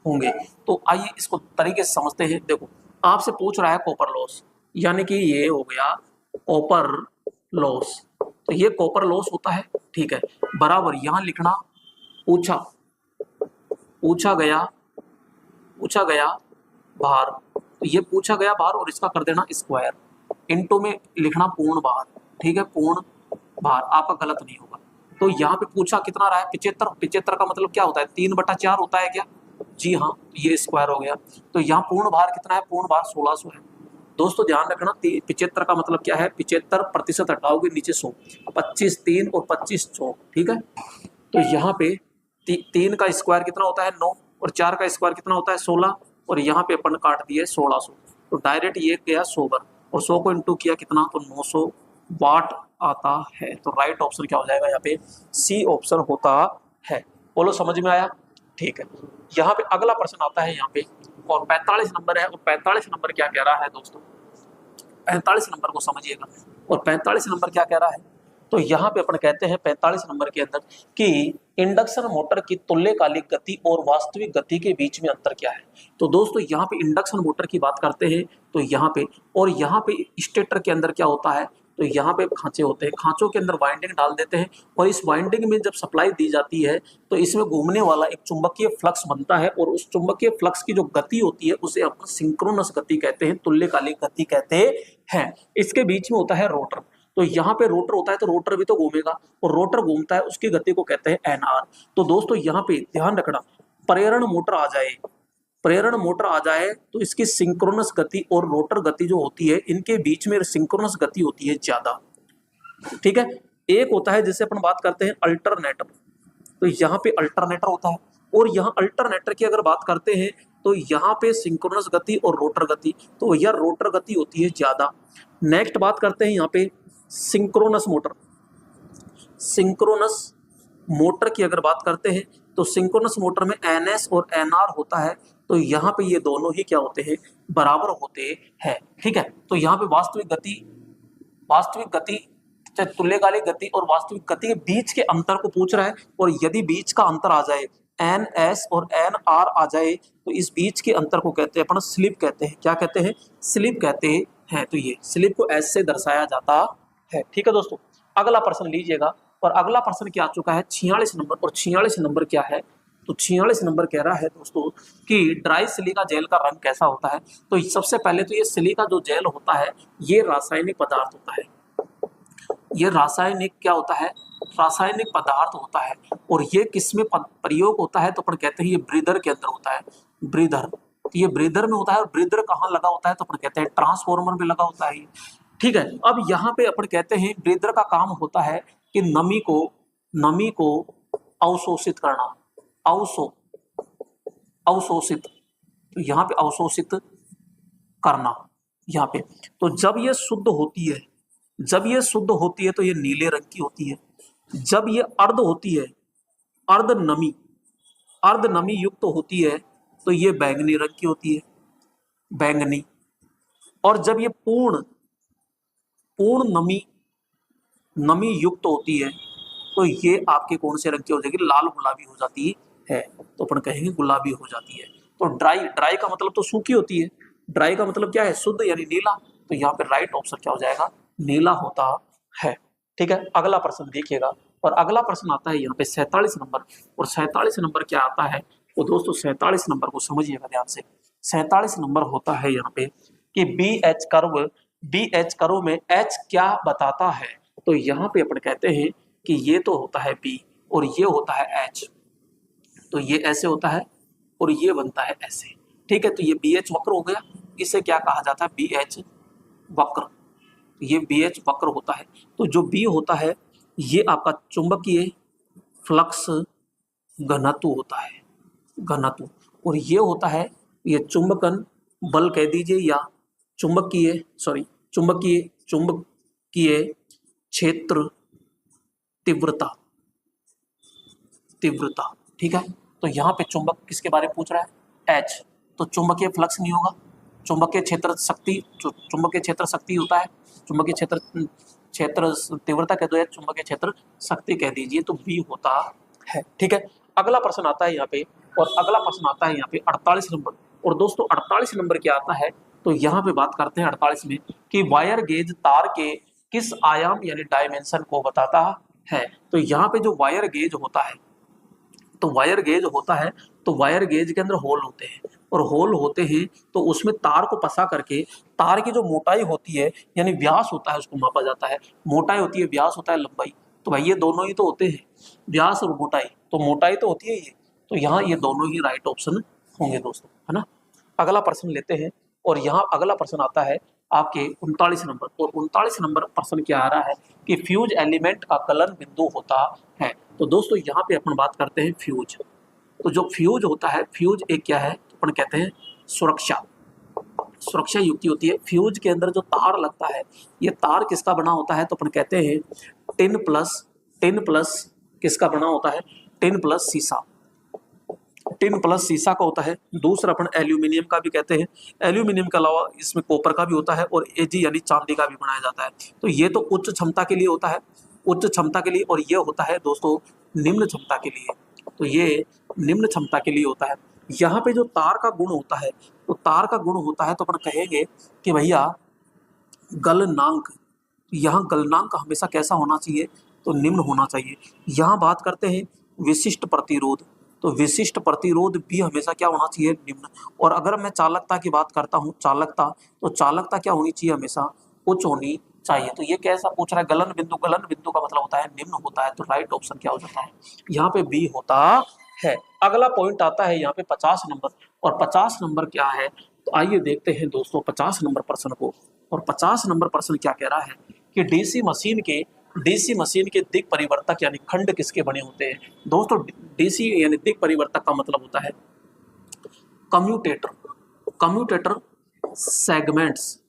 होंगे। तो आइए इसको तरीके से समझते हैं। देखो, आपसे पूछ रहा है कॉपर लॉस, यानी कि ये हो गया कॉपर लॉस। तो ये कॉपर लॉस होता है, ठीक है, बराबर यहां लिखना पूछा गया भार। तो ये पूछा गया भार और इसका कर देना स्क्वायर, इनटू में लिखना पूर्ण भार, ठीक है, पूर्ण भार आपका गलत नहीं होगा। तो यहाँ पे पूछा कितना रहा है 75। 75 का मतलब क्या होता है 3/4 होता है क्या? जी हाँ, ये स्क्वायर हो गया। तो यहाँ पूर्ण भार कितना है, पूर्ण भार 1600 है। दोस्तों ध्यान रखना 75 का मतलब क्या है, 75% हटाओगे नीचे 100, 25 3 और 25 100, ठीक है। तो यहाँ पे 3 का स्क्वायर कितना होता है 9, और 4 का स्क्वायर कितना होता है 16, और यहाँ पे अपन काट दिए 1600। तो डायरेक्ट ये गया 100 बार, और 100 को इंटू किया कितना, तो 900 वाट आता है। तो राइट ऑप्शन क्या हो जाएगा यहाँ पे, सी ऑप्शन होता है। बोलो समझ में आया? ठीक है। यहाँ पे अगला प्रश्न आता है यहाँ पे, और 45 नंबर है। और 45 नंबर क्या कह रहा है दोस्तों, 45 नंबर को समझिएगा। और 45 नंबर क्या कह रहा है, तो यहाँ पे अपन कहते हैं 45 नंबर के अंदर कि इंडक्शन मोटर की तुल्यकालिक गति और वास्तविक गति के बीच में अंतर क्या है। तो दोस्तों यहाँ पे इंडक्शन मोटर की बात करते हैं, तो यहाँ पे, और यहाँ पे स्टेटर के अंदर क्या होता है, तो यहाँ पे खांचे होते हैं, खांचों के अंदर वाइंडिंग डाल देते हैं, और इस वाइंडिंग में जब सप्लाई दी जाती है तो इसमें घूमने वाला एक चुंबकीय फ्लक्स बनता है, और उस चुंबकीय फ्लक्स की जो गति होती है उसे अपन सिंक्रोनस गति कहते हैं, तुल्यकालिक गति कहते हैं। इसके बीच में होता है रोटर। तो यहाँ पे रोटर होता है, तो रोटर भी तो घूमेगा, और रोटर घूमता है, उसकी गति को कहते हैं एनआर। तो दोस्तों यहाँ पे ध्यान रखना, प्रेरण मोटर आ जाए तो इसकी सिंक्रोनस गति और रोटर गति जो होती है, इनके बीच में सिंक्रोनस गति होती है ज्यादा, ठीक है। एक होता है जिसे अपन बात करते हैं अल्टरनेटर, तो यहाँ पे अल्टरनेटर होता है, और यहाँ अल्टरनेटर की अगर बात करते हैं तो यहाँ पे सिंक्रोनस गति और रोटर गति, तो यह रोटर गति होती है ज्यादा। नेक्स्ट बात करते हैं यहाँ पे सिंक्रोनस मोटर की अगर बात करते हैं, तो सिंक्रोनस मोटर में एनएस और एनआर होता है। तो यहाँ पे ये दोनों ही क्या होते हैं, बराबर होते हैं, ठीक है। तो यहाँ पे वास्तविक गति तुल्यकालिक गति और वास्तविक गति के बीच के अंतर को पूछ रहा है, और यदि बीच का अंतर आ जाए एन एस और एन आर आ जाए, तो इस बीच के अंतर को कहते हैं अपन स्लिप कहते हैं। क्या कहते हैं, स्लिप कहते हैं। तो ये स्लिप को एस से दर्शाया जाता है, ठीक है दोस्तों। अगला प्रश्न लीजिएगा, और अगला प्रश्न क्या आ चुका है 46 नंबर। और 46 नंबर क्या है, तो 46 नंबर कह रहा है दोस्तों कि ड्राई सिलिका जेल का रंग कैसा होता है। तो सबसे पहले तो ये सिलिका जो जेल होता है ये रासायनिक पदार्थ होता है, ये रासायनिक क्या होता है, रासायनिक पदार्थ होता है। और ये किसमें प्रयोग होता है, तो अपन कहते हैं ये ब्रीदर के अंदर होता है, ब्रीदर। तो ये ब्रीदर में होता है, और ब्रीदर कहाँ लगा होता है, तो अपन कहते हैं ट्रांसफॉर्मर में लगा होता है, ठीक है। अब यहाँ पे अपन कहते हैं ब्रीदर का काम होता है कि नमी को अवशोषित करना, अवशोषित, तो यहाँ पे अवशोषित करना यहाँ पे। तो जब ये शुद्ध होती है तो ये नीले रंग की होती है। जब ये अर्ध होती है, अर्ध नमी युक्त होती है, तो ये बैंगनी रंग की होती है, बैंगनी। और जब ये पूर्ण नमी युक्त होती है, तो ये आपके कौन से रंग की हो जाएगी, लाल गुलाबी हो जाती है। तो अपन कहेंगे गुलाबी हो जाती है। तो ड्राई का मतलब तो सूखी होती है, ड्राई का मतलब क्या है, शुद्ध यानी नीला। तो यहाँ पे राइट ऑप्शन क्या हो जाएगा, नीला होता है, ठीक है। अगला प्रश्न देखिएगा, और अगला प्रश्न आता है यहाँ पे 47 नंबर। और 47 नंबर क्या आता है, तो दोस्तों 47 नंबर को समझिएगा ध्यान से। 47 नंबर होता है यहाँ पे कि बी एच कर्व में एच क्या बताता है। तो यहाँ पे अपन कहते हैं कि ये तो होता है बी और ये होता है एच, तो ये ऐसे होता है और ये बनता है ऐसे, ठीक है। तो ये बी एच वक्र हो गया, इसे क्या कहा जाता है, बी एच वक्र। ये बी एच वक्र होता है। तो जो बी होता है ये आपका चुंबकीय फ्लक्स घनत्व होता है, घनत्व, और ये होता है ये चुंबकन बल कह दीजिए या चुंबकीय क्षेत्र तीव्रता, ठीक है। तो यहाँ पे चुंबक किसके बारे में पूछ रहा है, एच, तो चुंबकीय फ्लक्स नहीं होगा, चुंबकीय क्षेत्र शक्ति होता है, चुंबकीय क्षेत्र तीव्रता कह दो या चुंबकीय क्षेत्र शक्ति कह दीजिए, तो बी होता है, ठीक है। अगला प्रश्न आता है यहाँ पे, और अगला प्रश्न आता है यहाँ पे 48 नंबर। और दोस्तों 48 नंबर क्या आता है, तो यहाँ पे बात करते हैं 48 में कि वायर गेज तार के किस आयाम यानी डायमेंशन को बताता है। तो यहाँ पे जो वायर गेज होता है, तो वायर गेज होता है, तो वायर गेज के अंदर होल होते हैं, और होल होते हैं तो उसमें तार को फंसा करके तार की जो मोटाई होती है यानी व्यास होता है उसको मापा जाता है। मोटाई होती है, व्यास होता है, लंबाई, तो भाई ये दोनों ही तो होते हैं, व्यास और मोटाई, तो मोटाई तो होती है ये, तो यहाँ ये दोनों ही राइट ऑप्शन होंगे दोस्तों, है ना। अगला प्रश्न लेते हैं, और यहाँ अगला प्रश्न आता है आपके 39 नंबर। और 39 नंबर प्रश्न क्या आ रहा है कि फ्यूज एलिमेंट का गलन बिंदु होता है। तो दोस्तों यहाँ पे अपन बात करते हैं फ्यूज। तो जो फ्यूज होता है, फ्यूज एक क्या है, तो अपन कहते हैं सुरक्षा युक्ति होती है। फ्यूज के अंदर जो तार लगता है, ये तार किसका बना होता है, तो अपन कहते हैं टिन प्लस किसका बना होता है, टिन प्लस शीशा का होता है। दूसरा अपन एल्यूमिनियम का भी कहते हैं, एल्यूमिनियम के अलावा इसमें कॉपर का भी होता है, और एजी यानी चांदी का भी बनाया जाता है। तो ये तो उच्च क्षमता के लिए होता है, उच्च क्षमता के लिए, और ये होता है दोस्तों निम्न क्षमता के लिए, तो ये निम्न क्षमता के लिए होता है। यहाँ पे जो तार का गुण होता है, तो तार का गुण होता है तो अपन कहेंगे कि भैया गलनांक, यहाँ गलनांक हमेशा कैसा होना चाहिए, तो निम्न होना चाहिए। यहाँ बात करते हैं विशिष्ट प्रतिरोध, तो विशिष्ट प्रतिरोध भी हमेशा क्या होना चाहिए, निम्न। और अगर मैं चालकता की बात करता हूँ, तो चालकता क्या होनी चाहिए, हमेशा उच्च होनी चाहिए। तो ये कैसा पूछ रहा है, गलन बिंदु का मतलब होता है निम्न होता है, तो राइट ऑप्शन क्या हो जाता है, यहाँ पे बी होता है। अगला पॉइंट आता है यहाँ पे 50 नंबर। और 50 नंबर क्या है, तो आइए देखते हैं दोस्तों 50 नंबर प्रश्न को। और 50 नंबर प्रश्न क्या कह रहा है कि डीसी मशीन के दिक् परिवर्तक यानी खंड किसके बने होते हैं। दोस्तों डीसी यानी दिक् परिवर्तक का मतलब होता है कम्यूटेटर सेगमेंट्स,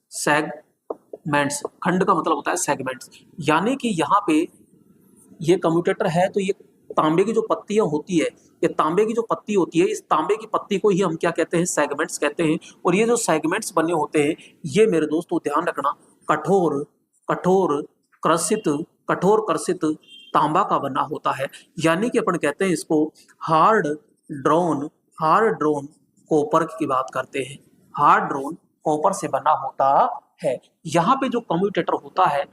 खंड का मतलब होता है सेगमेंट्स। यानी कि यहाँ पे ये कम्यूटेटर है, तो ये तांबे की जो पत्तियां होती है, ये तांबे की जो पत्ती होती है, इस तांबे की पत्ती को ही हम क्या कहते हैं, सेगमेंट्स कहते हैं। और ये जो सेगमेंट्स बने होते हैं, ये मेरे दोस्तों ध्यान रखना कठोर कर्षित तांबा का बना होता है। यानी कि अपन कहते हैं इसको हार्ड ड्रोन कॉपर की बात करते हैं, हार्ड ड्रोन कॉपर से बना होता है। यहाँ पे जो कम्यूटेटर होता है,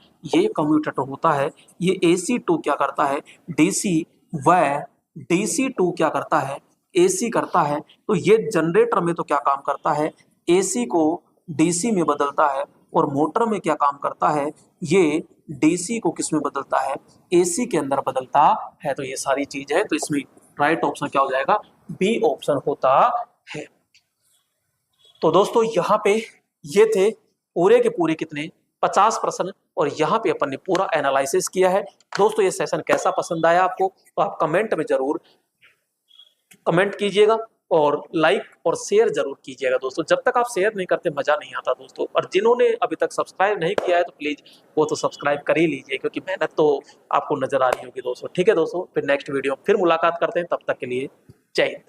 ये AC2 क्या करता है, DC2 क्या करता है, AC करता है। तो ये जनरेटर में तो क्या काम करता है, AC को DC में बदलता है, और मोटर में क्या काम करता है, ये DC को किस में बदलता है, AC के अंदर बदलता है। तो ये सारी चीज है, तो इसमें राइट ऑप्शन क्या हो जाएगा, बी ऑप्शन होता है। तो दोस्तों यहाँ पे ये थे पूरे के पूरे कितने 50 प्रश्न, और यहाँ पे अपन ने पूरा एनालिसिस किया है। दोस्तों ये सेशन कैसा पसंद आया आपको, तो आप कमेंट में जरूर कमेंट कीजिएगा, और लाइक और शेयर जरूर कीजिएगा दोस्तों। जब तक आप शेयर नहीं करते मजा नहीं आता दोस्तों। और जिन्होंने अभी तक सब्सक्राइब नहीं किया है तो प्लीज वो तो सब्सक्राइब कर ही लीजिए, क्योंकि मेहनत तो आपको नजर आ रही होगी दोस्तों। ठीक है दोस्तों, फिर नेक्स्ट वीडियो फिर मुलाकात करते हैं, तब तक के लिए जय हिंद।